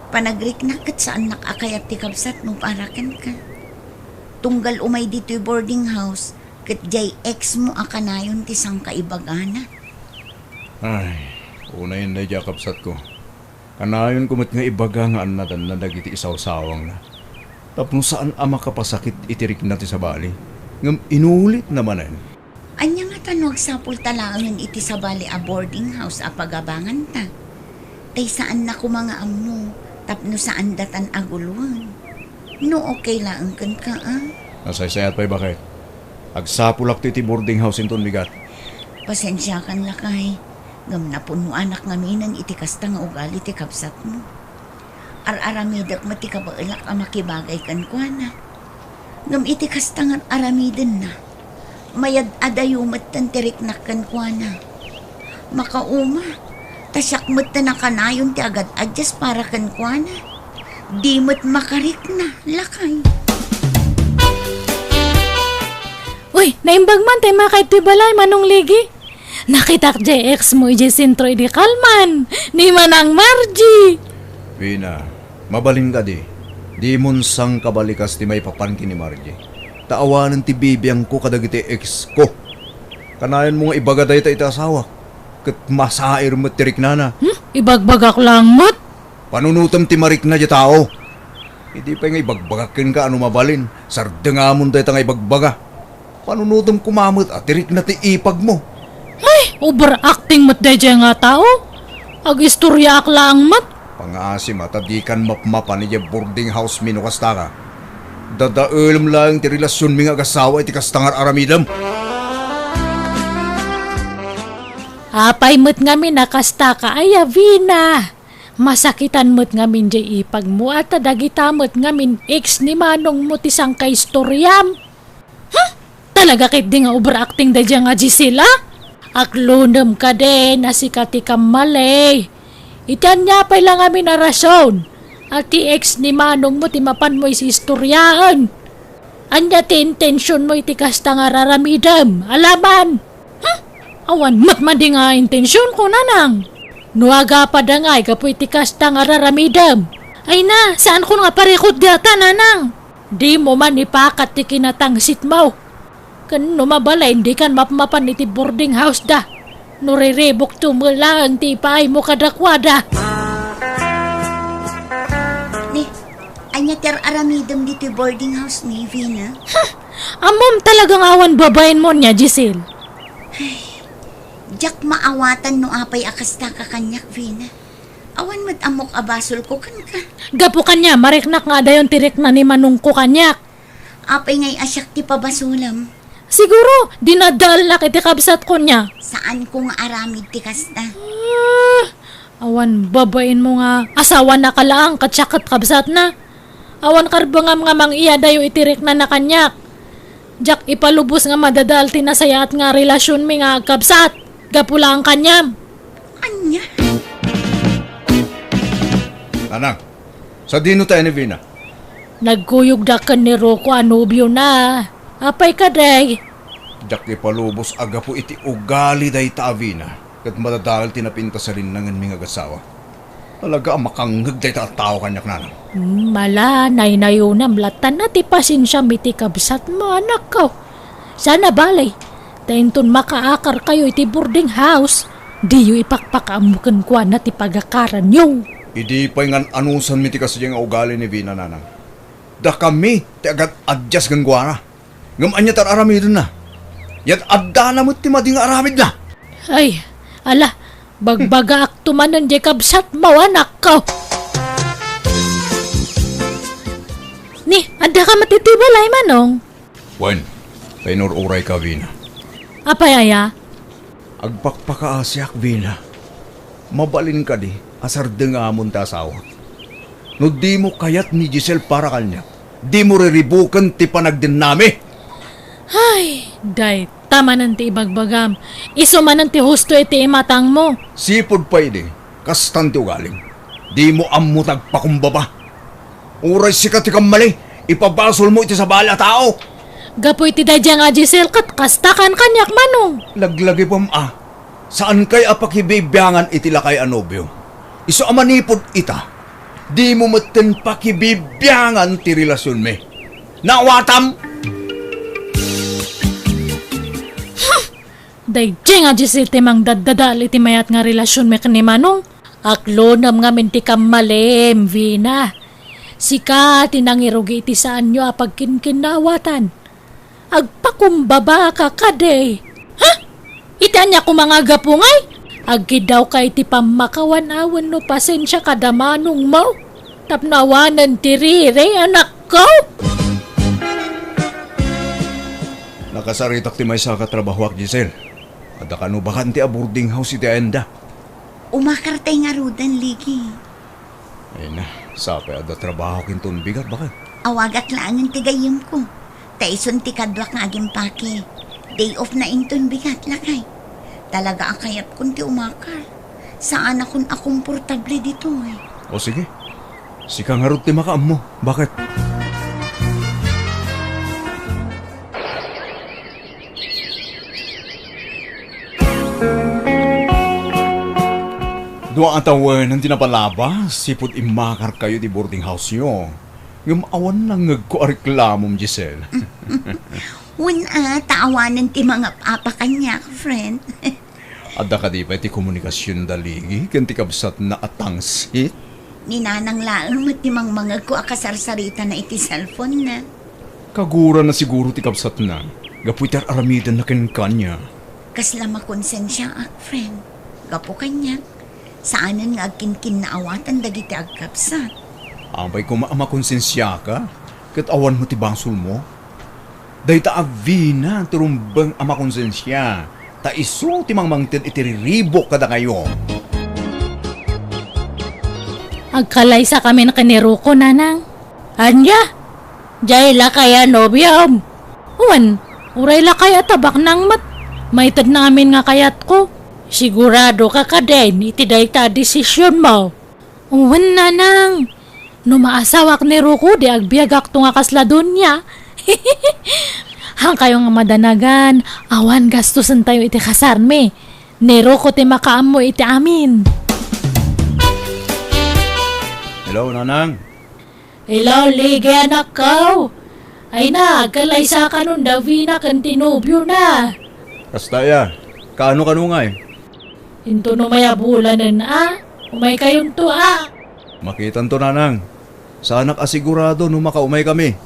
panagrik na kat saan nakakayat ti kabsat mo parakan ka. Tunggal umay dito'y boarding house, kat jay ex mo akanayon ti sang kaibagana. Ay, una yun na kapsat ko. Kanayon kumit nga ibaga nga anadan na dagiti isaw-sawang na. Tapno saan ama kapasakit itirik na ti sa bali. Ngam inulit namanan. Anya nga tanong sapul talangan iti sa bali a boarding house a pagabangan ta. Tay saan na mga amo, tapno saan datan aguluan. No okay lang kan ka Nasaysayat pa'y bakit? Agsapulak ti boarding house inton bigat. Pasensya kan lakay. Ngam na puno anak ngaminan iti kasta nga ugali ti kapsat mo. Ar-aramidak mati kabailak ang makibagay kan kuana. Ngam iti kasta nga aramidan na. Mayad adayumat tan tiriknak kan kuana. Makauma, tasyak mat na nakanayon ti agad adjas para kan kuana. Di mat makarik na, lakay. Uy, naimbag man tayo makait ti balay Manong Ligi. Nakitak jay ex mo ije sentro ide kalman. Ni Manang Margie. Vina, mabaling ka di. Di munsang kabalikas ti may papankin ni Margie. Taawanan ti bibiyang ko kadagiti ex ko. Kanayan mo nga ibagaday ta iti asawa. Kat masair mo tirik na. Ibagbagak lang mat. Panunutam ti marik na di tao. Hindi pa nga ibagbagakin ka ano mabalin. Sardengamon tayo nga ibagbaga. Panunutam kumamot at tirik na ti ipag mo. Ay, overacting mat deje nga tao. Ag-istorya ak lang mat. Pangasim at adikan mapmapan niya boarding house minukasta ka. Dadaelam lang ti relasyon mi nga agasawa iti kastangar aramidam. Apay mat ngamin nakasta ka ay Vina. Masakitan mo't ngamin jay ipag mo at adagitamot ngamin ex ni Manong mo tisang kaistoryam. Talaga kit di nga overacting da dyan nga Gisela? Aklunam ka din na si katikam malay. Itan niya pa lang amin na rason. At ti ex ni Manong mo timapan mo isi istoryaan. Anya ti intensyon mo iti kasta nga raramidam. Alaman. Awan matmadi nga intensyon ko nanang. Nuaga pa da nga kapo iti kasta nga raramidam. Ay na, saan ko nga parikot gata nanang? Di mo man ipakat ti kinatangsit mo. Kan numabala hindi kan mapmapan iti boarding house da. Nuriribok tumulang ti ipaay mo kadakwada. Ni, anya ter aramidam dito boarding house ni Vina. Amom talagang awan babayin mo niya, Giselle. Jak maawatan no apay akasta ka kanyak, Vina. Awan mat amok abasol ko kan ka. Gapo kanya, mariknak nga dayon tirik na ni Manong ko kanyak. Apay ngay asyak ti pabasulam. Siguro, dinadal na kiti kabsat ko niya. Saan ko nga aramid ti kasta? Awan babayin mo nga asawa na kalaang katsakat kabsat na. Awan karbangam nga mang iya dayo itirik na nakanyak. Jak ipalubos nga madadal tinasayat nga relasyon mi nga kabsat. Gapula ang kanyam. Anya? Nanang, sa dino tayo ni Vina? Nagkuyog da ka ni Rocco anubyo na. Apay ka day. Jak ipalubos aga po iti ugali day ta Vina. Kat madadahal tinapinta sa rin nangan mga gasawa. Talaga makanggag day ta tao kanyak nanang. Mala, naynayunam latan na ti pasensya miti kabsat mo anak ko. Sana balay. Tainton makaakar kayo iti boarding house. Di yu ipakpakamukan kwa na ti pagakaran yung. Idi pa nga anusan mi ti kasi yung ugali ni Vina nanang. Da kami ti agad adjust gangguara. Ngam anya tar aramidon na. Yat adda na mo ti mading aramid na. Ay, ala, bagbaga aktumanan di kabsat mo anak ko. Ni, ada ka matitibalay manong. Wen, painururay ka Vina. Apay aya? Agpakpakaasyak Vina. Mabalin ka di, asar dengamon ta asawa. No di mo kayat ni Giselle para kanya. Di mo riribukan ti panagdinami. Ay, day, tama nanti ibagbagam. Iso man nanti husto iti imatang mo. Sipod pa idi, kastan ti ugaling. Di mo ammo tagpakumbaba. Uray sikat ti mali, ipabasol mo iti sa bala tao. Gapoy ti dadya nga Giselle kat kastakan kanyak manong. Laglagi pam saan kay apakibibiyangan iti lakay anobyo? Iso amanipod ita, di mo maten pakibibiyangan ti relasyon me. Nawatam! Dadya nga Giselle ti mang daddadal iti mayat nga relasyon me kani manong. Aklo nam nga minti kamalim, Vina. Sika tinangirugi iti saan nyo apagkinkinawatan. Agpakumbaba ka kaday. Ha? Itanya ko mga gapungay? Agkidaw ka iti pamakawan-awan no pasensya kadamanong mo. Tapnawanan tirire anak ko. Nakasaritak ti may sa katrabaho ak Giselle. Ada kano bakan ti a boarding house iti enda. Umakartay nga rudan, Ligi. Ay na, sapay ada trabaho kinton bigat bakit? Awagak laangan tigayim ko. Taison ti kadwak nga agimpake. Day off na inton bigat lakay. Talaga ang kayat kun ti umakar. Saan akong akomportable dito eh. O sige, sika nga rin ti makaam mo. Bakit? Dua ang tawanan ang tinapalabas, sipod imakar kayo di boarding house nyo. Ngam awan nang nagko-reklamom, Giselle. Una, taawanan ti mga papa kanya, friend. Adda ka di pa iti komunikasyon daligi, kanti kabsat na atangsit. Ninanang laang matimang mga ko akasarsarita na iti cellphone na. Kagura na siguro ti kabsat na, gapuitar aramidan na kanya. Kasla makonsensya ak, friend. Gapo kanya. Saanan nga agkinkin na awatan dagiti agkapsat. Ambay ko makonsensya ka, kat awan mo ti bangsol mo. Day ta avina, turumbang amakonsensya. Ta iso ti mangmangted itiriribok kada kayo. Agkalay sa kami na kaniruko nanang. Anya? Jay la kaya nobyam. Uwan, uray la kaya tabak nang mat. Maitad namin nga kayat ko. Sigurado ka ka din, itiday ta desisyon mo. Uwan nanang. Numaasawak ni Ruko di agbiagak to nga kasladon niya. Hang kayo nga madanagan, awan gastusan tayo iti kasarme. Ni Ruko ti makaam mo iti amin. Hello, nanang. Hello, Ligi anak ko. Ay na, kalaysa ka nun daw na kan tinubyo na. Kastaya, kaano nga eh. Hinto no maya bulanan umay kayong to Makitan to nanang. Sana kasigurado no makaumay kami.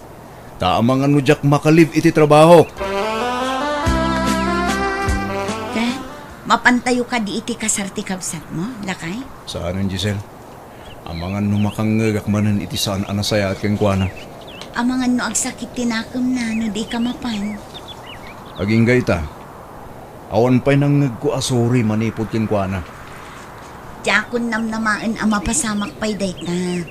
Taamang ano jak makalib iti trabaho. Mapantayo ka di iti kasarti kabsat mo, lakay? Saan Giselle? Amangan no makangagak manan iti saan anasaya at kengkwana. Amangan no agsakit tinakam na no di ka mapan. Aging gayta. Awan pa'y nang nagkuasuri manipod kengkwana. Diyakon namnamaan ang mapasamak pa'y day ka.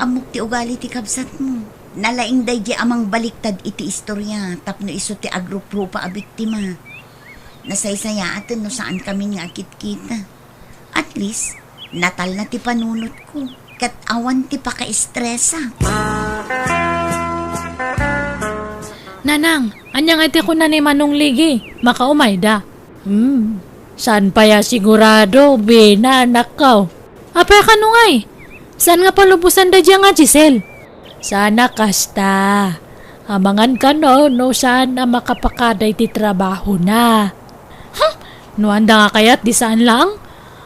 Amok ti ugali ti kabsat mo. Nalaing day di amang baliktad iti istorya tapno iso ti agrup-rupa a biktima. Nasaysaya atin no saan kami nga akit-kita. At least, natal na ti panunot ko. Kat awan ti paka-estresa. Nanang, anyang iti ko na ni Manong Ligi. Makaumay da. Saan pa ya sigurado, bina, nakaw. Apay ka nung ay? Saan nga palubusan da dyan nga, Giselle? Sana kasta. Amangan ka no saan na makapakaday ti trabaho na. No handa nga kayat di saan lang?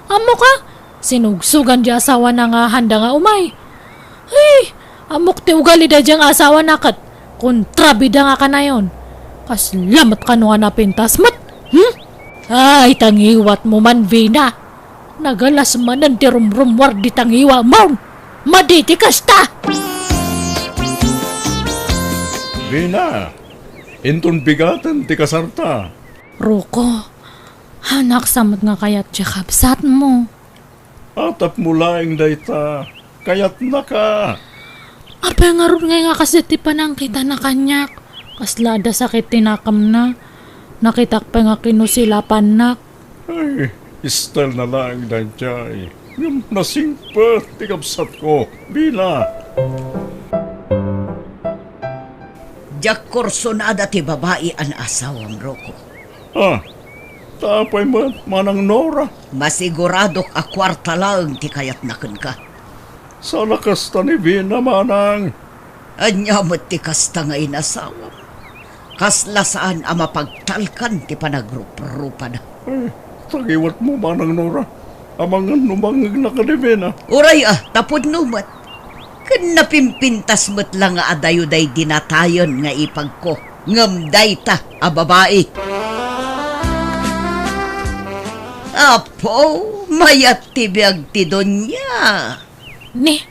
Amo ka? Sinugsugan di asawa na nga handa nga umay. Ay, amok ti ugali da dyan asawa na kat. Kontrabida nga ka na yon. Kaslamat ka no nga napintas mat. Ay, tangiwat mo man, Vina. Nagalas manan ti rumrumwar di tangiwa mo. Maditi kasta! Vina, inton bigatan ti kasarta. Roko, hanak samot nga kayat siya kapsat mo. Atap mo laing dayta, kayat na ka. Apay nga ron nga kasi ti panang kita na kanyak. Kaslada sakit tinakam na. Nakitak pa nga kinusilapan na. Ay, istal na lang dancay. Yung nasingpa, tikapsat ko. Bila. Diyak korsonada ti babae ang asawang Roko. Tapay mo, manang Nora. Masiguradok a kwarta lang ti kayat nakan ka. Sa lakas ta ni Vina, manang. Anyamot ti kasta nga inasawa. Kasla saan ang mapagtalkan ti panagrupa-rupa na. Ay, tagiwat mo, manang Nora. Amangan numangag na ka ni Vina. Uray tapod numat. Kan napimpintas mo't lang nga adayo-day dinatayon nga ipag ko. Ngamday ta, a babae. Apo, mayat ti Biag ti donya. Ni,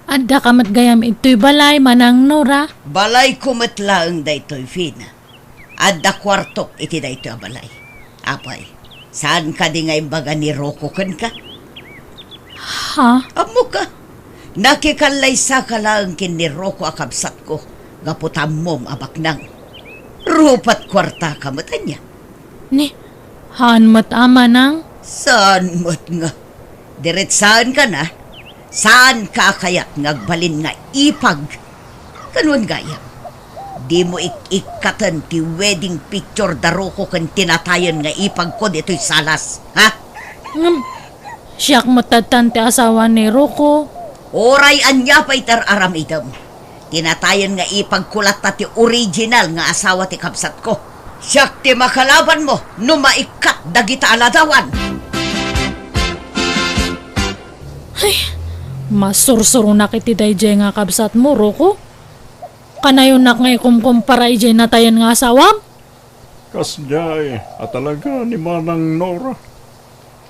adda ka matgayam ito'y balay, Manang Nora. Balay kumatlaang daytoy Fina. Adda kwartok iti daytoy a balay. Apay, saan ka di nga imbaga ni Roko kan ka? Ha? Amo ka. Nakikalaysa ka lang kin ni Roko akabsat ko. Gaputam mong abaknang. Rupat kwarta ka matanya. Ni, haan mat ama nang? Saan mo't nga? Diretsaan ka na? Saan ka kayat ngagbalin nga ipag? Kanwan gaya? Di mo ikikatan ti wedding picture daro ko kan tinatayan nga ipag ko dito'y salas, ha? Siyak matatan ti asawa ni Roko. Oray anya pa'y tararam idam. Tinatayan nga ipagkulat na ti original nga asawa ti kapsat ko. Siyak ti makalaban mo, no maikat dagita aladawan. Ay, masursuro na kiti dayjay nga kapsat mo, Roko. Kanayon nak nga ikumkumpara ijay na tayan nga asawam? Kasjay, at talaga ni manang Nora.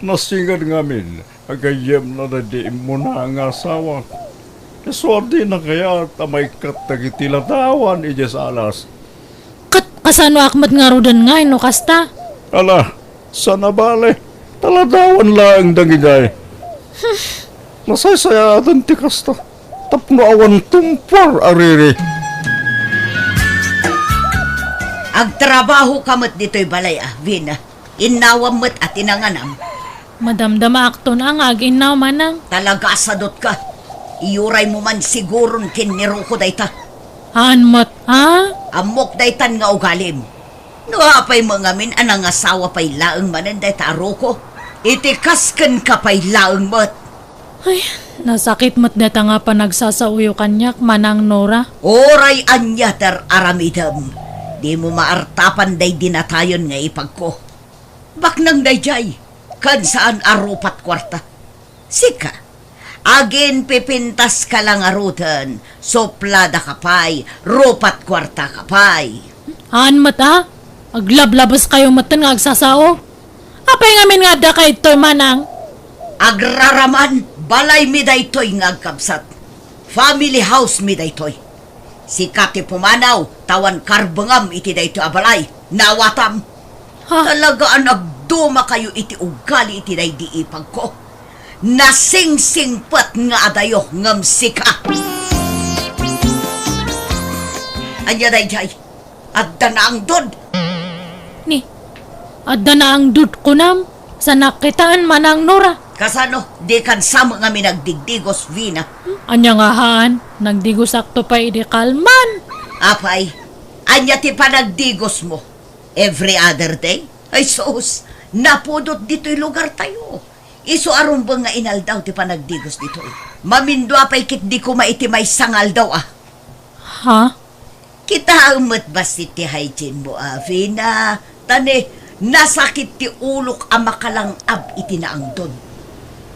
Nasigad ngamin, agayem na di mo na ang asawa. Kaswerte na kaya tamay katagitilatawan ijas alas. Kasano akmat nga rudan nga, no kasta? Ala, sana bale, taladawan lang dangijay. Nasaysaya atan ti kasta, tapno awan tumpar ariri. Agtrabaho kamat dito'y balay Vina. Inawam mo't at inanganam. Madamdama akto na ang aginaw, Manang. Talaga asadot ka. Iuray mo man siguron kin ni Roko dayta. Haan mat, ha? Amok daytan nga ugalim. Nuapay mga min anang asawa pa'y laang manan dayta Roko. Itikaskan ka pa'y laang mat. Ay, Nasakit mo't data nga pa nagsasauyo kanyak, Manang Nora. Oray anya ter aramidam. Di mo maartapan day dinatayon nga ipagko. Baknang dayjay, kan saan arupat kwarta. Sika, agin pipintas ka lang arutan, soplada kapay, rupat kwarta kapay. Haan mata? Aglablabas kayo matan nga agsasao? Apay ngamin nga da kay toy Manang. Agraraman, balay mi daytoy nga agkabsat. Family house mi daytoy. Si Kati Pumanaw, tawan karbangam iti daytoy abalay, nawatam. Ha? Talaga ang nagduma kayo iti ugali iti day di ipag ko. Nasingsingpat nga adayo ngam sika. Anya dayjay, adda na ang dod. Ni, adda na ang dud ko nam. Sa nakitaan Manang Nora. Kasano, di kan sama nga mi nagdigdigos vina. Anya nga haan, nagdigos akto pa idi kalman. Apay, anya ti panagdigos mo. Every other day? Ay sus, napudot dito'y lugar tayo. Iso arumbang nga inal daw ti panagdigos dito. Mamindo apay kit di ko maitimay sangal daw ah. Ha? Kita umot basit ti hygiene mo Vina. Tane, nasakit ti ulok ang makalang ab iti naang don.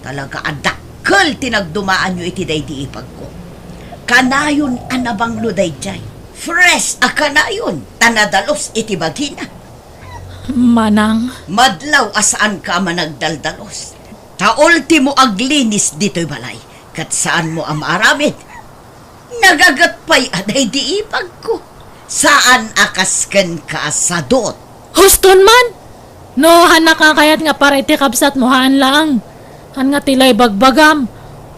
Talaga adakkel tinagdumaan nyo iti day di ipag ko. Kanayon anabang luday jay. Fresh a kanayon, tanadalos iti bagina. Manang, Madlaw asaan ka managdaldalos. Ta ultimo aglinis dito'y balay. Kat saan mo ang maaramid? Nagagatpay aday di ipag ko. Saan akasken ka sa dot? huston man! No, hanak ka kayat nga para iti kabsat mo haan lang. Han nga tilay bagbagam.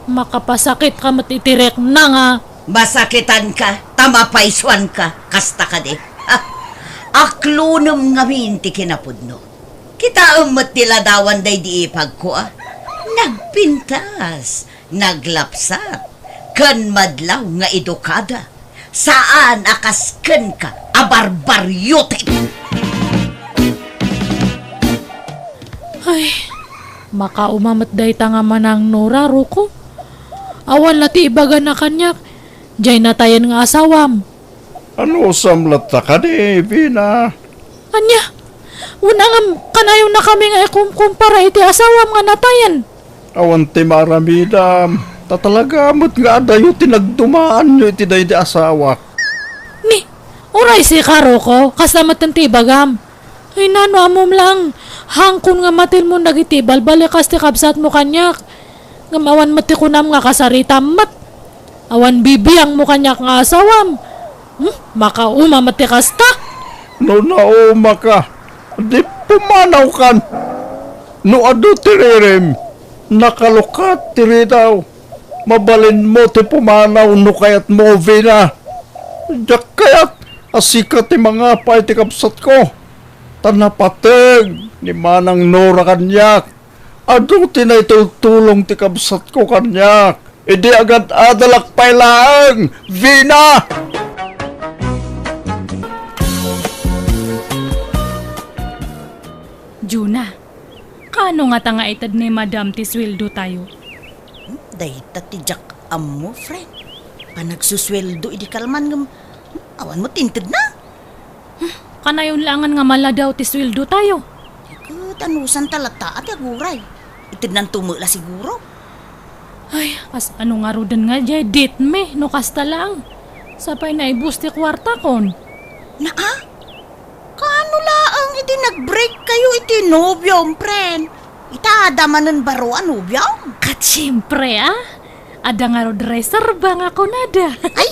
Makapasakit ka mat itirek na nga. Masakitan ka, tamapaiswan ka, kasta ka de. Aklunum nga minti kinapudno. Kita umot tila dawan day di ipag ko Nagpintas, naglapsat, kan madlaw nga edukada. Saan akasken ka, abarbaryote? Ay, makaumamat day ta nga Manang Nora, Ruko. Awan na ti ibaga na kanyak. Diyay na tayan nga asawam. Ano samlat ta ka di, Vina? Anya, una nga kanayon na kami nga kumpara iti asawam nga natayan. Awan ti maramidam. Tatalaga mo't nga adayo tinagdumaan nyo iti day di asawa. Ni, oray si Karo ko, kasamat ng tibagam. Ay nano amom lang, hangkon nga matil mo nagitibal, balikas ti kabsat mo kanyak. Ngamawan mati kunam nga kasarita mat. Awan bibiyang mo kanyak nga asawam. Makauma mati kasta. No nauma ka, di pumanaw kan. No ado tirirem, nakalukat tiri daw. Mabalin mo ti pumanaw no kayat mo, Vina. Diyak kayat asikat ti mga pa iti kapsat ko. Tanapateg ni Manang Nora kanyak. Ado tinaytulong ti kapsat ko kanyak. Idi agad adalak pailang, Vina! Juna, kano nga tanga itad ni Madam ti sweldo tayo? Dahita ti Jack mo, friend. Panagsusweldo, idi kalman ng awan mo tinted na. Kanayon langan nga mala daw ti sweldo tayo. Iku, tanusan talata at aguray. Itid nang tumula siguro. Ay, as ano nga rudan nga jay, dit me, no kasta lang. Sapay na ibus ti kwarta kon. Kano laang iti nag-break kayo iti nobyom, friend? Itadamanan baro ang nobyom? Kat siyempre ada nga rod reserba nga konada. Ay!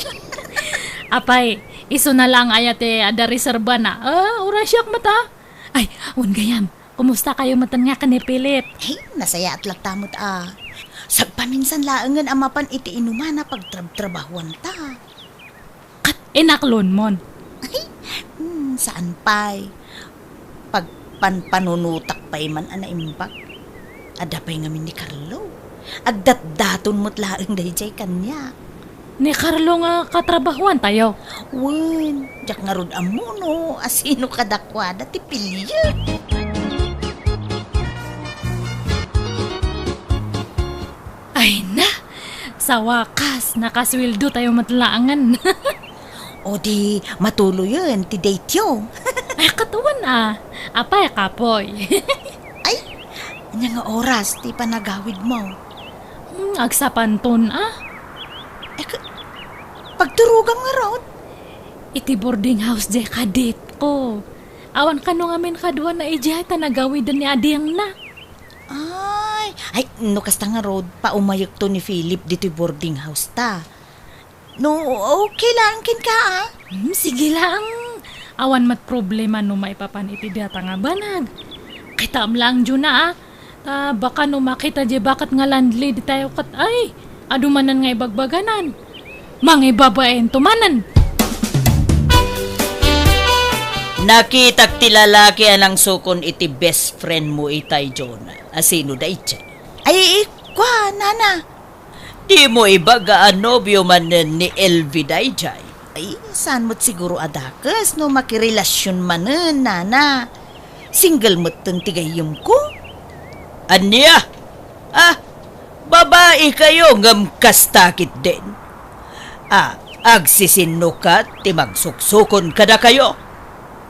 Apay, iso na lang ayate ada reserba na. Ura siyak mata. Ay, un gayam, kumusta kayo matan nga kanipilit? Hey, nasaya at laktamot Sagpaminsan laangan amapan iti inumana pagtrabahuan ta. Kat inaklon mon. Saan pa'y? Pagpanpanunutak pa'y man anaimbag. Ada pa'y ngamin ni Carlo. Agdat-daton mo't laang dahil kanya. Ni Carlo nga katrabahuan tayo. Wen, jak nga rod amuno, asino kadakwada ti pilya. Ay na, Sa wakas, nakasweldo tayo matlaangan. O di matuloy yun, ti date yo. Ay, katuwan Apay, kapoy. Ay, anya nga oras, ti panagawid mo. Agsapanton Ay, pagturugang nga raw. Iti boarding house di kadit ko. Awan ka nung amin kadwa na ijay ta nagawidan ni Adiyang na. Ay, no kasta nga road, paumayag to ni Philip dito boarding house ta. No, okay lang kin ka Sige lang. Awan mat problema no maipapan iti data nga banag. Kita lang dyan baka no makita di bakat nga landlady tayo kat ay. Adumanan nga ibagbaganan. Mangibabaen tumanan. Nakitak ti lalaki anang sukon iti best friend mo itay Jonah. Asino da itya? Ay, kwa, nana. Di mo ibaga nobyo man ni LV da itya. Ay, saan mo't siguro adakas no makirelasyon manen, nana. Single mo't tong tigayim ko. Anya? Babae kayo ngam kastakit din. Agsisinukat ti magsuksukon kada kayo.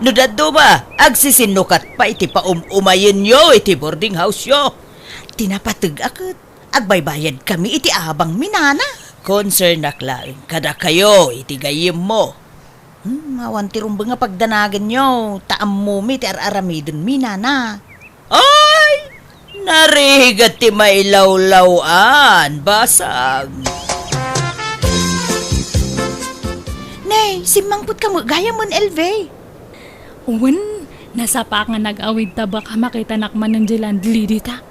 Nudaddo ba, agsisinukat pa iti umayin yo iti boarding house yo. Tinapatag akit, agbaybayad kami iti abang minana. Concern naklain kada kayo iti gayim mo. Mawanti rumba nga pagdanagan nyo, taam mo mi ti araramidon minana. Ay! Narigat ti mailawlawan, basag. Nay, simangput ka mo, gaya mon LV. Uwan, nasa pa nga nag-awid ta baka makita nakman ng landlady dita.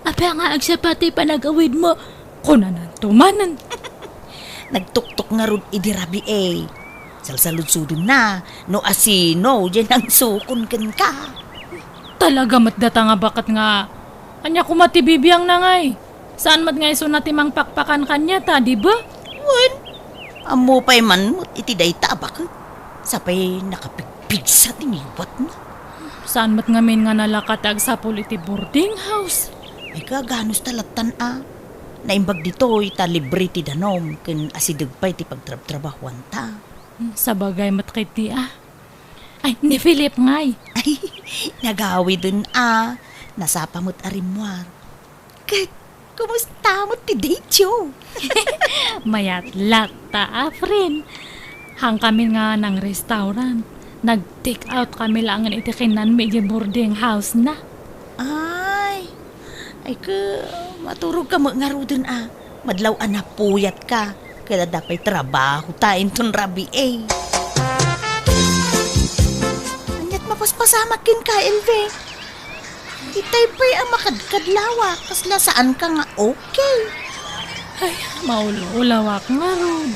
Apa nga agsapati pa nag-awid mo. Kunanan tumanan. Nagtuktok nga ron idirabi Salsaludsudon na, no asino, dyan ang sukon kan ka. Talaga matdata nga bakat nga. Anya kumatibibiyang na ngay. Saan mat nga iso natimang pakpakan kanya ta, di ba? Wen, amo pa'y man mo't iti day tabak. Sapay nakapigpig sa tiniwat na. Saan mat ngamin nga nalakatag sa iti boarding house? Ay kaganos talatan Naimbag dito ita libre ti danom ken asidag pa iti pagtrabahuan ta. Sa bagay matkit ti Ay, ni Philip ngay. Ay, nagawi dun nasapa mo't arimwar. Kat, kumusta mo't ti date yo? Mayatlat ta friend. Hang kami nga ng restaurant. Nag-take out kami lang iti kinan medyo boarding house na. Ay maturog ka nga ro dun Madlaw puyat ka. Kaya dapay trabaho tayo ton rabi Anyat mapaspasamakin ka, LV. Itay pa'y makadkadlawa. Kasla saan ka nga okay. Ay, maulawak nga rod.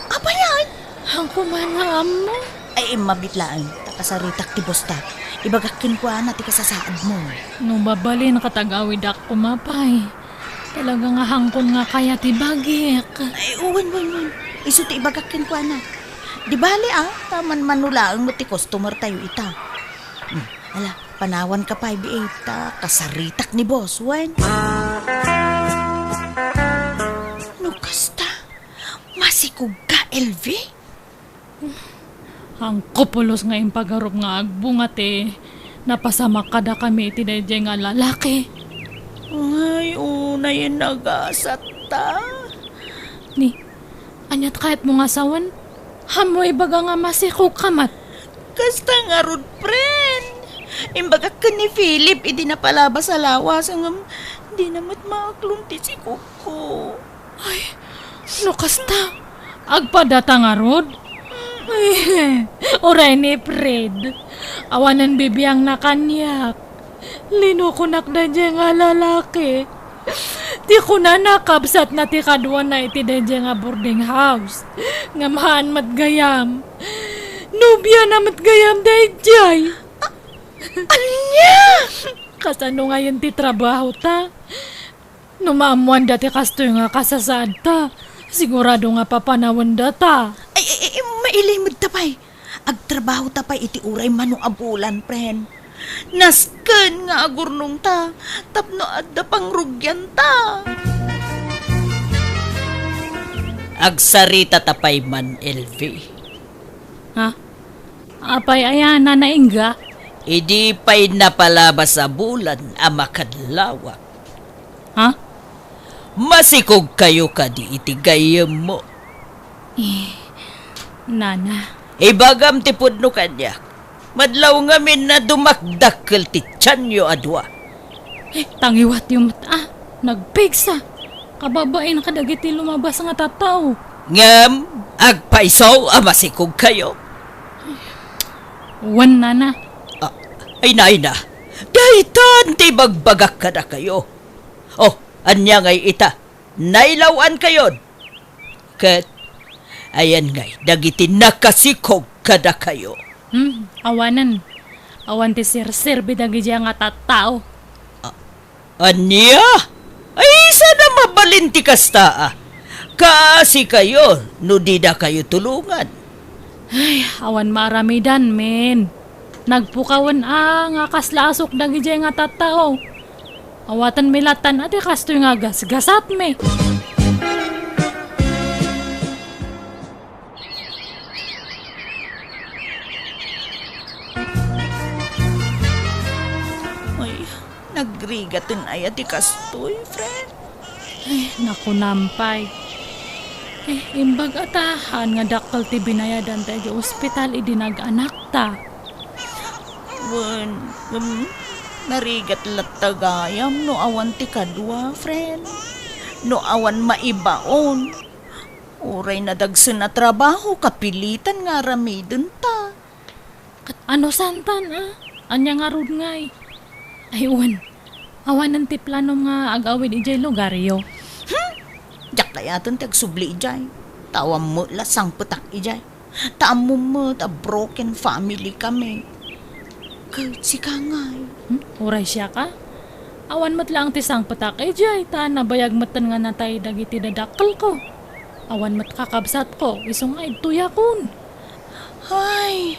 Apa yan? Hang kumana mo. Ay, mabitlaan. Takasaritak ti bosta. Ibagakin ko ti kasasaad mo. No babalin katagawid ako kumapay. Talaga nga hangkon nga kaya ti bagik. Ay, uwan. Isu ti ibagakin ko Di bali taman manulaang mo ti customer tayo ita. Ala, panawan ka pa ta kasaritak ni boss, wan. No kasta, masikog ka, LV? Ang kupulos nga impagarup nga agbungat napasama kada kami iti dayjay nga lalaki. Ay, una yun nagasat ta. Ni, anyat kahit mo nga sawan, hamoy baga nga masikog kamat. Kasta nga rod, friend. Imbaga ka ni Philip, hindi na palabas sa lawas. Hindi namat makaklunti si Kuko. Ay, no kasta, agpadata nga rod. Ay, oray ni Fred, awanan bibiyang na kanyak. Linukunak na dyan nga lalaki. Di ko na nakabsat na ti kadwa na iti dyan nga boarding house. Ngamahan matgayam. Nubya na matgayam dayjay. Anya? Kasano ngayon ti trabaho ta? Numamuan dati kastoy nga kasasaad ta. Sigurado nga papanawan data. Ay, mailimod tapay. Agtrabaho tapay iti uray manong abulan, friend. Nasken nga agurnong ta. Tapno adda pangrugyan ta. Agsarita tapay man, LV. Ha? Apay ayan na naingga? Idi pa'y napalabas sa bulan ang makadlawak. Ha? Masikog kayo kadi itigayam mo. Nana. Ibagam tipod no kanya. Madlaw ngamin na dumakdakkel ti tiyanyo adwa. Tangiwat yung mata. Nagpigsa. Kababain kadagiti lumabas nga tataw. Ngam, agpaisaw masikog kayo. Wan nana. Ay na. Dahitan ti bagbagak ka na kayo. Oh, anya ngay ita. Nailawan kayo. Kat, ayan ngay, dagiti nakasikog ka na kayo. Awanan. Awan ti sir bidagi dya nga tatao. Anya? Ay, sana mabalinti kasta. Kasi kayo, no di na kayo tulungan. Ay, awan maramidan, men. Nagpukawan nga kaslasok dagi dya nga tatao. Awatan milatan ati kastoy nga gasgasat me. Ay, nagrigatin ay ati kastoy, friend. Naku nampay. Imbag atahan nga dakkel ti binayadan tayo ospital idinag-anak ta. Narigat latagayam no awan ti kadwa, friend. No awan maibaon. Uray na dagsen na trabaho, kapilitan nga ramidon ta. Kat ano santan Anya nga rod ngay. Ay awanan ti plano nga agawid ijay lugaryo. Jak layatan ti agsubli ijay. Tawam mo lasang putak ijay. Taam mo ta broken family kami. Kahit si Kangay. Uray siya ka? Awan mat lang ti sang patak ijay. Ta nabayag matan nga natay dagiti dadakkel ko. Awan mat kakabsat ko. Isong ay tuyakon. Ay,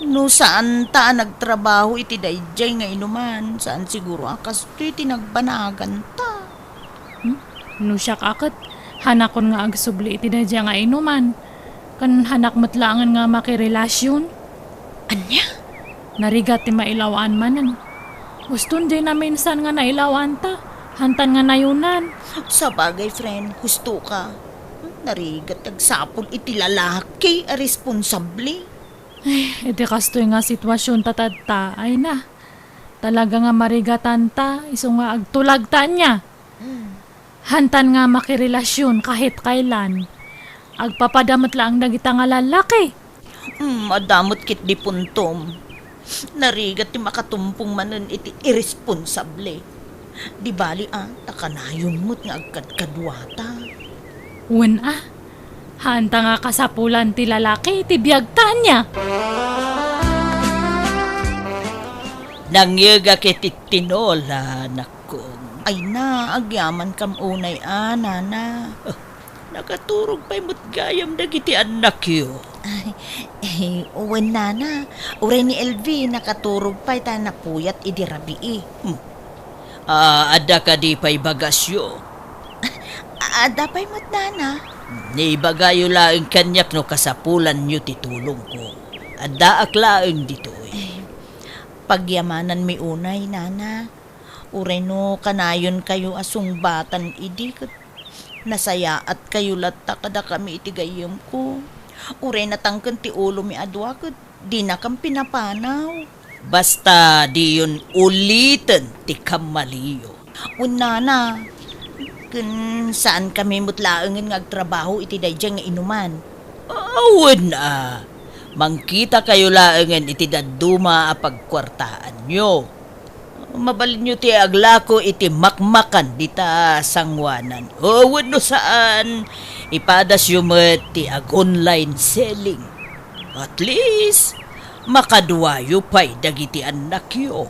no saan ta nagtrabaho iti dayjay nga inuman. Saan siguro akas iti nagbanagan ta. No siya kakot. Hanakon nga agsubli iti dadya nga inuman. Kan hanak matlangan nga makirelasyon. Anya? Narigat ti mailawaan manan. Guston di na minsan nga nailawan ta. Hantan nga nayunan. Sa bagay, friend, husto ka. Narigat agsapol iti lalaki a responsable. Iti kastoy nga sitwasyon tatadta ay na. Talaga nga marigatan ta. Iso nga agtulag ta niya. Hantan nga makirelasyon kahit kailan. Agpapadamat lang dagita nga lalaki. Madamot kit di puntom. Narigat ti makatumpong manan iti irresponsable. Di bali takanayon mo't nga agkadkadwata. Wen hanta nga kasapulan ti lalaki ti biag ta niya. Nangyaga kiti tinola, nakong. Ay na, agyaman kam unay nana. Nakaturog pa'y gayam dagiti anak yo. Uwan nana, uray ni LV nakaturog pa'y ta napuyat idirabii. Ada ka di pa'y bagasyo. Ada pa'y mat nana. Ni bagayo laeng kanyak no kasapulan nyo titulong ko. Ada aklaeng ditoy. Pagyamanan mi unay nana. Uray no kanayon kayo asungbatan idi kat nasaya at kayo latta kada kami itigayam ko. Uray natangken ti ulo mi adwa kat di na kam pinapanaw. Basta di yun ulitin ti kamaliyo. Nana, kun saan kami mutlaengin nga agtrabaho iti dayjay nga inuman. Awan mangkita kayo laengen iti daduma a pagkwartaan nyo. Mabalin nyo ti aglako iti makmakan dita sangwanan. Awan no saan ipadas yumet ti online selling. At least makaduwayo pa'y dagiti anak yo.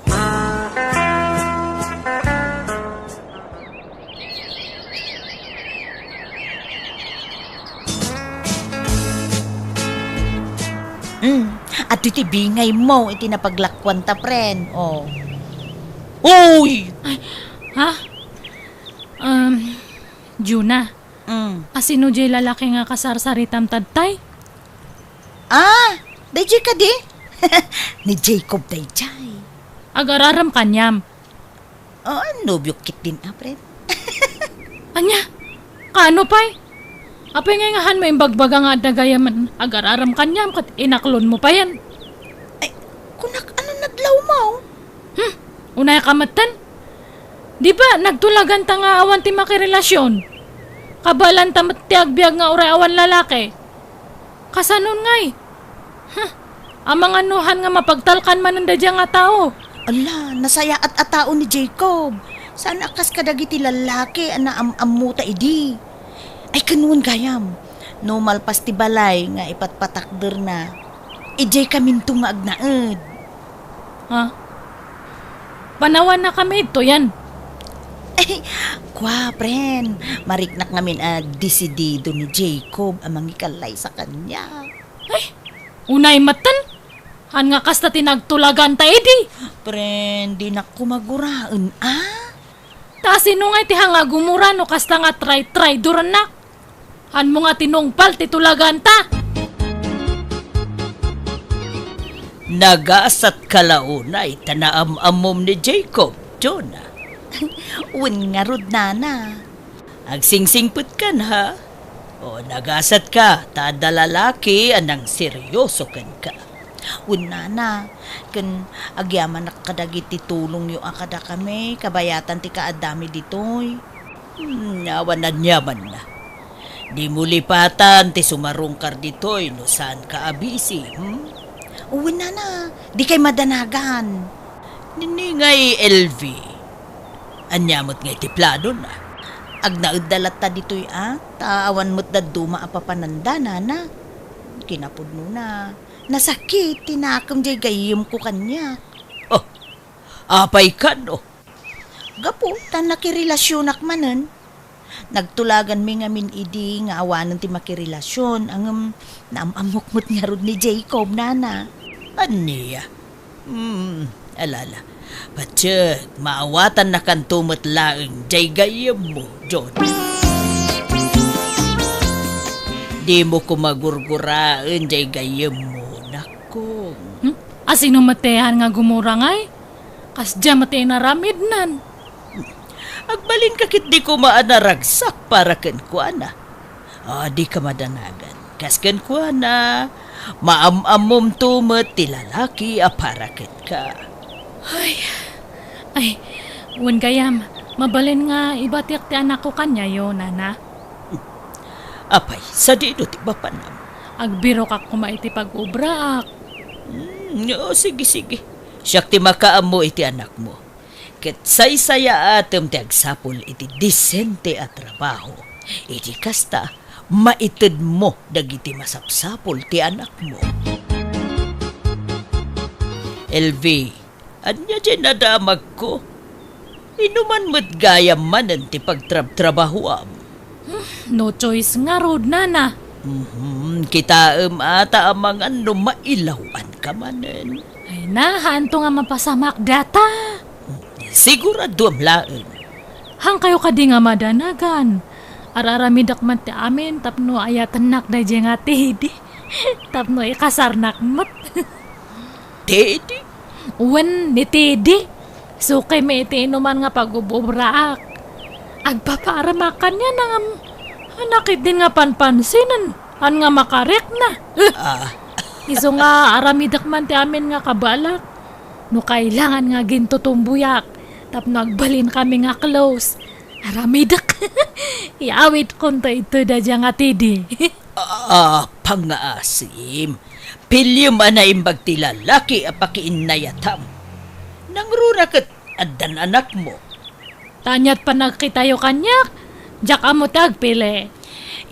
At iti bingay mo iti napaglakwan ta, pren. Uy! Juna, Asino jay lalaki nga kasarsaritam tadtay? Dayjay ka di? Ni Jacob dayjay. Agararam kanyam. Nubyok kit din, friend. Anya, kano pa'y? Apay nga ngahan mo imbagbaga nga dagayaman agararam kanyam kat inaklon mo pa yan. Ay, kunak ano naglaw mo? Unay kamatan? Di ba nagtulagan ta nga awan ti makirelasyon? Kabalan ta matiyagbiag nga uray awan lalaki. Kasanon ngay? Amang anuhan nga mapagtalkan man ang dadya nga tao. Ala, nasaya at atao ni Jacob. Saan akas kadagiti lalaki ana amuta idi? Ay kanuan gayam. No malpas ti balay nga ipatpatakder na. Ijay kaminto nga agnaed. Panawan na kami ito yan. Ay, kwa, friend. Mariknak ngamin desidido ni Jacob amang ikalay sa kanya. Unay matan? Han nga kasta tinagtulagan ta edi. Friend, di na kumaguraan, Ta sino nga iti hanga gumura no kasta nga try duran na. Han mo nga tinungpal titulagan ta. Nagasat kalaunay tanaam-amom ni Jacob, Jonah. Uwan nga rod, nana. Agsingsingput ka na, ha? O nagasat ka, tada lalaki anang seryoso kan ka. Uwan, nana. Kan agyaman nakadagit ti tulong yung akada kami, kabayatan ti kaadami ditoy. Awan na nyaman na. Di mo lipatan ti sumarungkar ditoy no saan ka abisi, Uwan, nana. Di kay madanagan. Niningay LV. Anyamot nga iti plano na. Agnaadalat ta ditoy, taawan mo't daduma apapananda, nana. Kinapod mo na. Nasakit, tinakam jay gayim ko kanya. Apay ka, no? Gapo, tan nakirelasyonak manen. Nagtulagan mi nga min idi nga awanan ti makirelasyon ang naamamukmut nga rod ni Jacob, nana. Aniya? Alala. Patsyak, maawatan na kan tumatlaang jay gayam mo, John. Di mo kumagurguraan jay gayam mo, nako. Asino matehan nga gumura ngay? Kasdya mate naramid nan. Agbalin kakit di ko maanaragsak para ken kuana. Di ka madanagan. Kas ken kuana, maamamom tumat ti lalaki para ken ka. Ay, uwan gayam, mabalin nga ibatiak ti anak ko kanya yo, nana. Apay, sa dito ti bapanam. Agbiro kak kumaiti pag-ubraak. Sige. Siyak ti makaamo iti anak mo. Ket say-saya atem ti agsapol iti disente at trabaho. Iti kasta, maited mo dagiti masapsapol ti anak mo. LV, anya dyan nadamag ko. Inuman mo't gayam manan ti pagtrabahoam. No choice nga rod, nana. Kita ata amang ano mailawan ka manan. Ay na, hanto nga mapasamak data. Sigurado am laen. Hang kayo kadi nga madanagan. Araramidak man ti amin, tapno ayatan nak da nga tidi. Tapno ikasarnak mat. Tedi? Uwan ni tidi. So kay may itiinuman nga pag-ububraak. Agpaparamakan niya nang nakit din nga panpansinan. Han nga makarek na. Iso nga aramidak man ti amin nga kabalak. No kailangan nga gintutumbuyak. Tapno agbalin kami nga close. Aramidak. Iawit konta ito da nga tidi. Pangaasim. Pilyum na imbag ti lalaki apakiinayatam. Nangrura kat adan anak mo. Tanyat pa nagkitayo kanyak. Jak amo tagpili.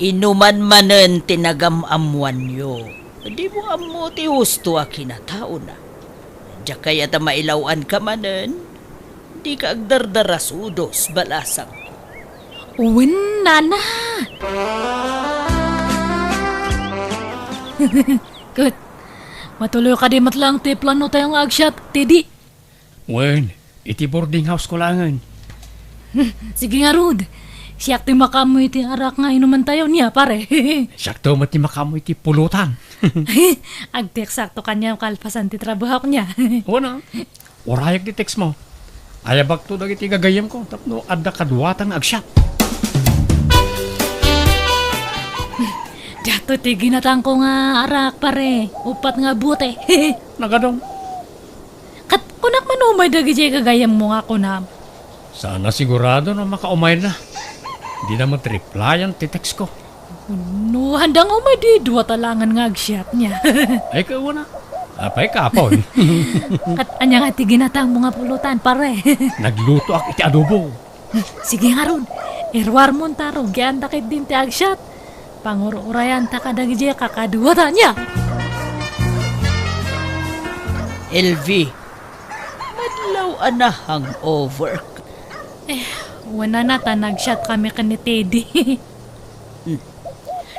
Inuman manen tinagamamuan yo. Di mo amo ti husto a kinatao na. Jak kaya ta mailawan ka manen. Di ka agdardarasudos balasang ko. Uwin, nana. Good. Matuloy ka di matlang ti plano tayong agsyat, tidi. Wen, iti boarding house ko langan. Sige nga, Rod. Siyak ti makamoy ti arak nga inuman tayo niya, pare. Sakto mati makamoy ti pulutan. Agtek sakto kanya kalpasan ti trabaho niya. O na, orayak di text mo. Ayabak to dagiti gagayam ko, tapno adda kaduwatang agsyat. Dato ti ginatang ko nga arak, pare. Upat nga buti. Nagadong, Kat kunak manumay dagi kagayam mo nga kunam. sana sigurado na makaumay na. Di naman replyan ti text ko. No, handang umay di dua talangan nga agsyat niya. Ay ka na. Apay kapon. Kat anya nga ti ginatang mo nga pulutan, pare. Nagluto ak iti adobo. Sige nga ron. Irwar mo taro, gian takit din ti agsyat. Pangururayan ta kadagi kakaduwata niya. LV, madlaw na hangover. Wana na ta nagshot kami ka ni Teddy.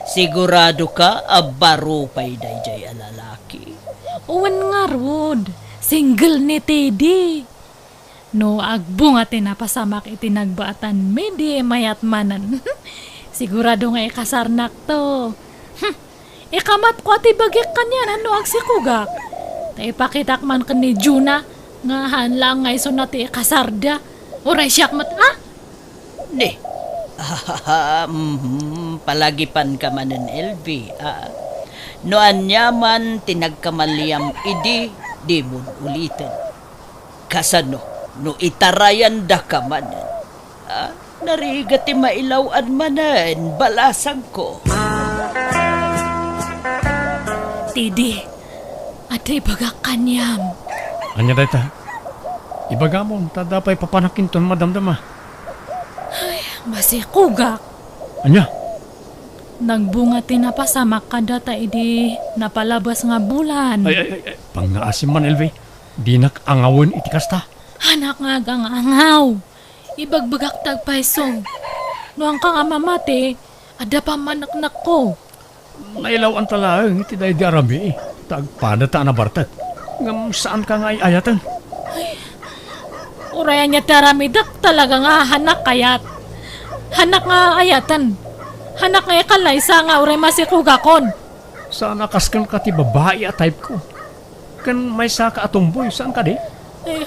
Sigurado ka, abaro pa'y dayjay alalaki. Uwan nga rod. Single ni Teddy. No, agbong at tinapasamak itinagbaatan medi mayat manan. Sigurado nga ikasarnak to. Ikamat ko ati bagik kanyan ano agsikugak. Taipakitak man ka ni Juna nga hanlang nga iso na ti ikasarda. Uray siyak mat Ne, palagipan ka man ng LV. Noan yaman tinagkamaliyam idi, di mo ulitin. Kasano, no itarayan da ka man. Narigati mailawan manan, balasang ko. Teddy, atay bagak kanyam. Anya dayta. Ibagamon, tadapay papanakin ton madamdama. Masikugak. Anya, Nagbunga tinapasamak ka data idi napalabas nga bulan. ay, pangaasim man, LV. Di nakangawon iti kasta. Anak nga gang angaw. Ibagbagak tagpaisong. Noang ka nga mamati, ada pa manaknak ko. Nailaw ang talaang iti dahi di arami. Tagpanata na bartat. Ngam saan ka nga ayatan? Urayan niya taramidak talaga nga hanak kayat. Hanak nga ayatan. Hanak nga ikalaysa nga uray masikugakon. Sana kaskan ka ti babae at type ko. Kan may saka atumboy, saan ka di?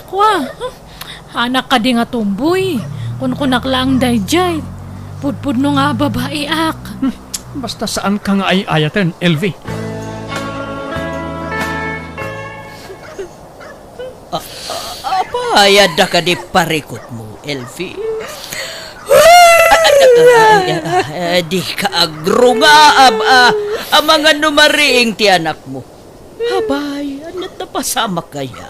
Kwa, hanak ka di nga tumboy. Kun kunak lang dayjay. Pudpud no nga babae ak. Basta saan ka nga ayatan, LV? Apayad da ka di parikot mo, LV. Di ka agro nga, mga numariing ti anak mo. Habay, anat na pasama kaya.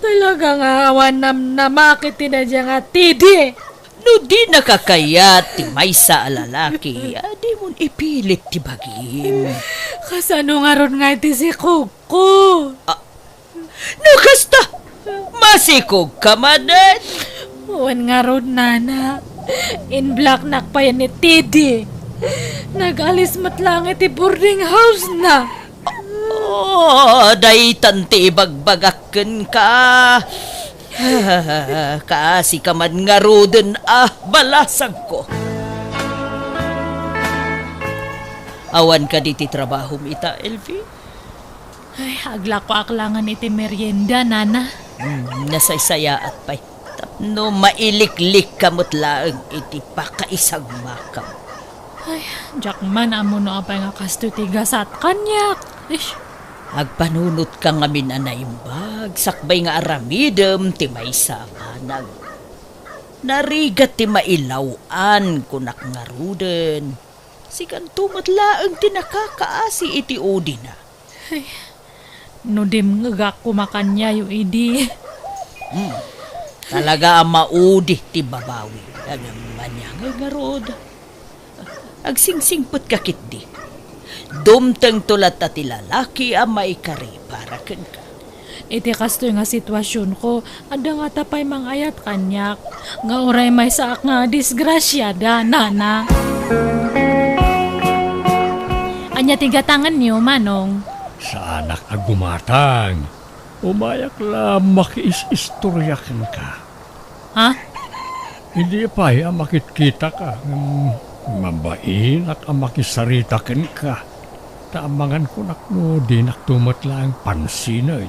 Talaga nga awan namakit na dyan nga tidi. No di nakakayat ti may sa lalaki, di mo ipilit ti bagim. Kasano nga ron nga iti si Kuko. No kasta, masikog ka manan. Uwan nga ron nana. In black nakpayan ni Tidi. Nag-alis matlang iti boarding house na. Day tanti bagbagakken ka. Kasi ka man nga roden, balasag ko. Awan ka di ti trabaho ita, LV? Ay, agla ko aklangan iti merienda, nana. Nasaysaya at pa'y. Tapno mailiklik kamot laang iti pakaisang makam. Ay, jakman amo no apay nga kasto ti gasat kanyak. Ish. Agpanunot ka nga minanaimbag, sakbay nga aramidem ti may samanag. Narigat ti mailawan kunak nga ruden. Sikan tumatlaang ti nakakaasi iti odi na. No dim nga kumakanya yu idi. Talaga ang maudi ti babawi. Ang manyang nga rod. Agsingsingpot kakit di. Dumteng tulat at lalaki ang maikari para ken ka. Iti kasto nga sitwasyon ko, ada nga tapay mangayat kanyak. Nga oray may saak nga disgrasyada, nana. Anya tigatangan niyo, Manong. Sa anak agumatang. Umayak la makiis-istoryakan ka. Ha? Hindi pa ang makikita ka. Mabain at ang makisaritakin ka. Taamangan ko nakno, di naktumat lang pansin ay.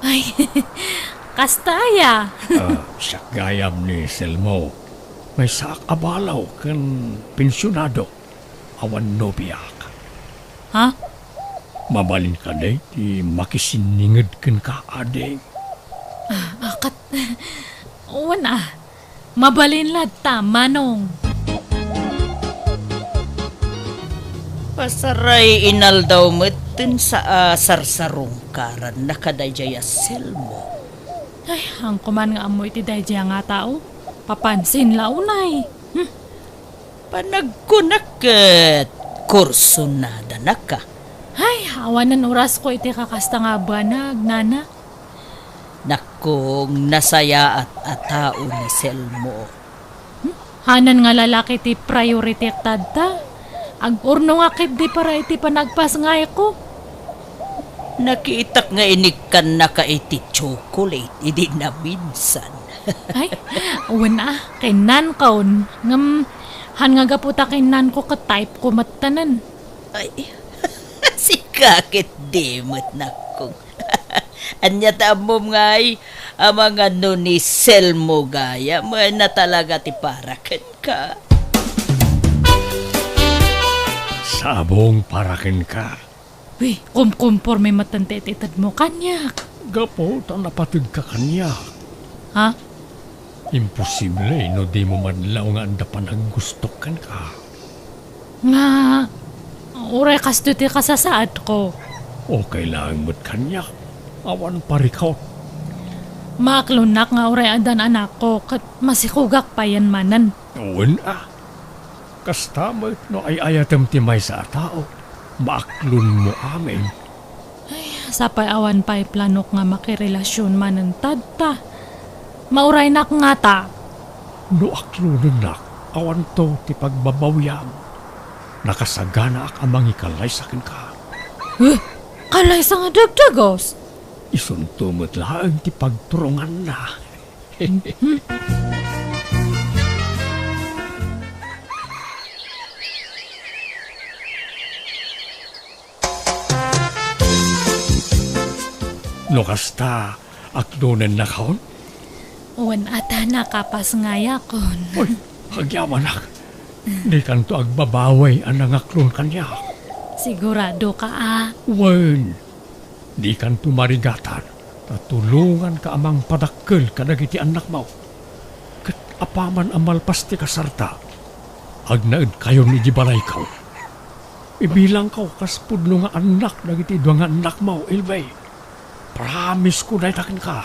Ay, kastaya. Siya gayam ni Selmo. May saak abalaw kan pensyonado. Awan nobya ka. Ha? Mabalin ka day, di makisiningid kan ka adeng. Akat. Wana. Mabalin ta, manong. Pasaray inal daw metin sa sarsarungkaran na kadayjaya Selmo. Ay, ang kuman nga amoy ti dayjay nga tao. Papansin launay. Panagkunaket kurso na danaka. Ay, awanan oras ko iti kakasta nga banag, nana. Nakong nasaya at atao ni Selmo. Hanan nga lalaki ti priority tadta. Ag-urno nga kit di para iti panagpas nga ko. Nakiitak nga inikan na ka iti chocolate, hindi na minsan. Ay, wana, kinan kaon. Ngam, han nga gaputa kinan ko ka-type ko matanan. Ay, si kakit dimot na kong. Anya tamom nga ay, ang mga no ni Selmo gaya, mo na talaga ti parakan ka. Sabong parakin ka. Uy, kumkumpor may matantetitad mo kanyak. Gapo, napatid ka kanya. Ha? Imposible, no di mo madlaw nga anda pa naggustokan ka. Nga, uray kasto ti kasasaad ko. Okay lang mo't kanya. Awan parikaw. Maklunak nga uray adan anak ko, kat masikugak pa yan manan. Uwan Kasta mo no ay ayatem ti may sa tao. Maaklon mo amin. Sapay awan pa'y planok nga makirelasyon manan tadta. Mauray nak nga ta. No aklunon nak, awan to ti pagbabawyam. Nakasagana ak amang ikalay sa akin ka. Kalay sa nga dagdagos. Isuntumot lang ti pagturungan na. No kasta, aklunan na kaon? Uwan ata nakapas nga yakon. Uy, hagyaman nak. Di kanto agbabaway ang nangaklon kanya. Sigurado ka Wen, di kanto marigatan. Tatulungan ka amang padakkel kadagiti anak mo. Kat apaman amal pasti kasarta. Agnaid kayo ni Jibalay kaw. Ibilang kaw kaspudlo nga anak dagiti dua nga anak mo, Ilbay. Promise ko na itakin ka.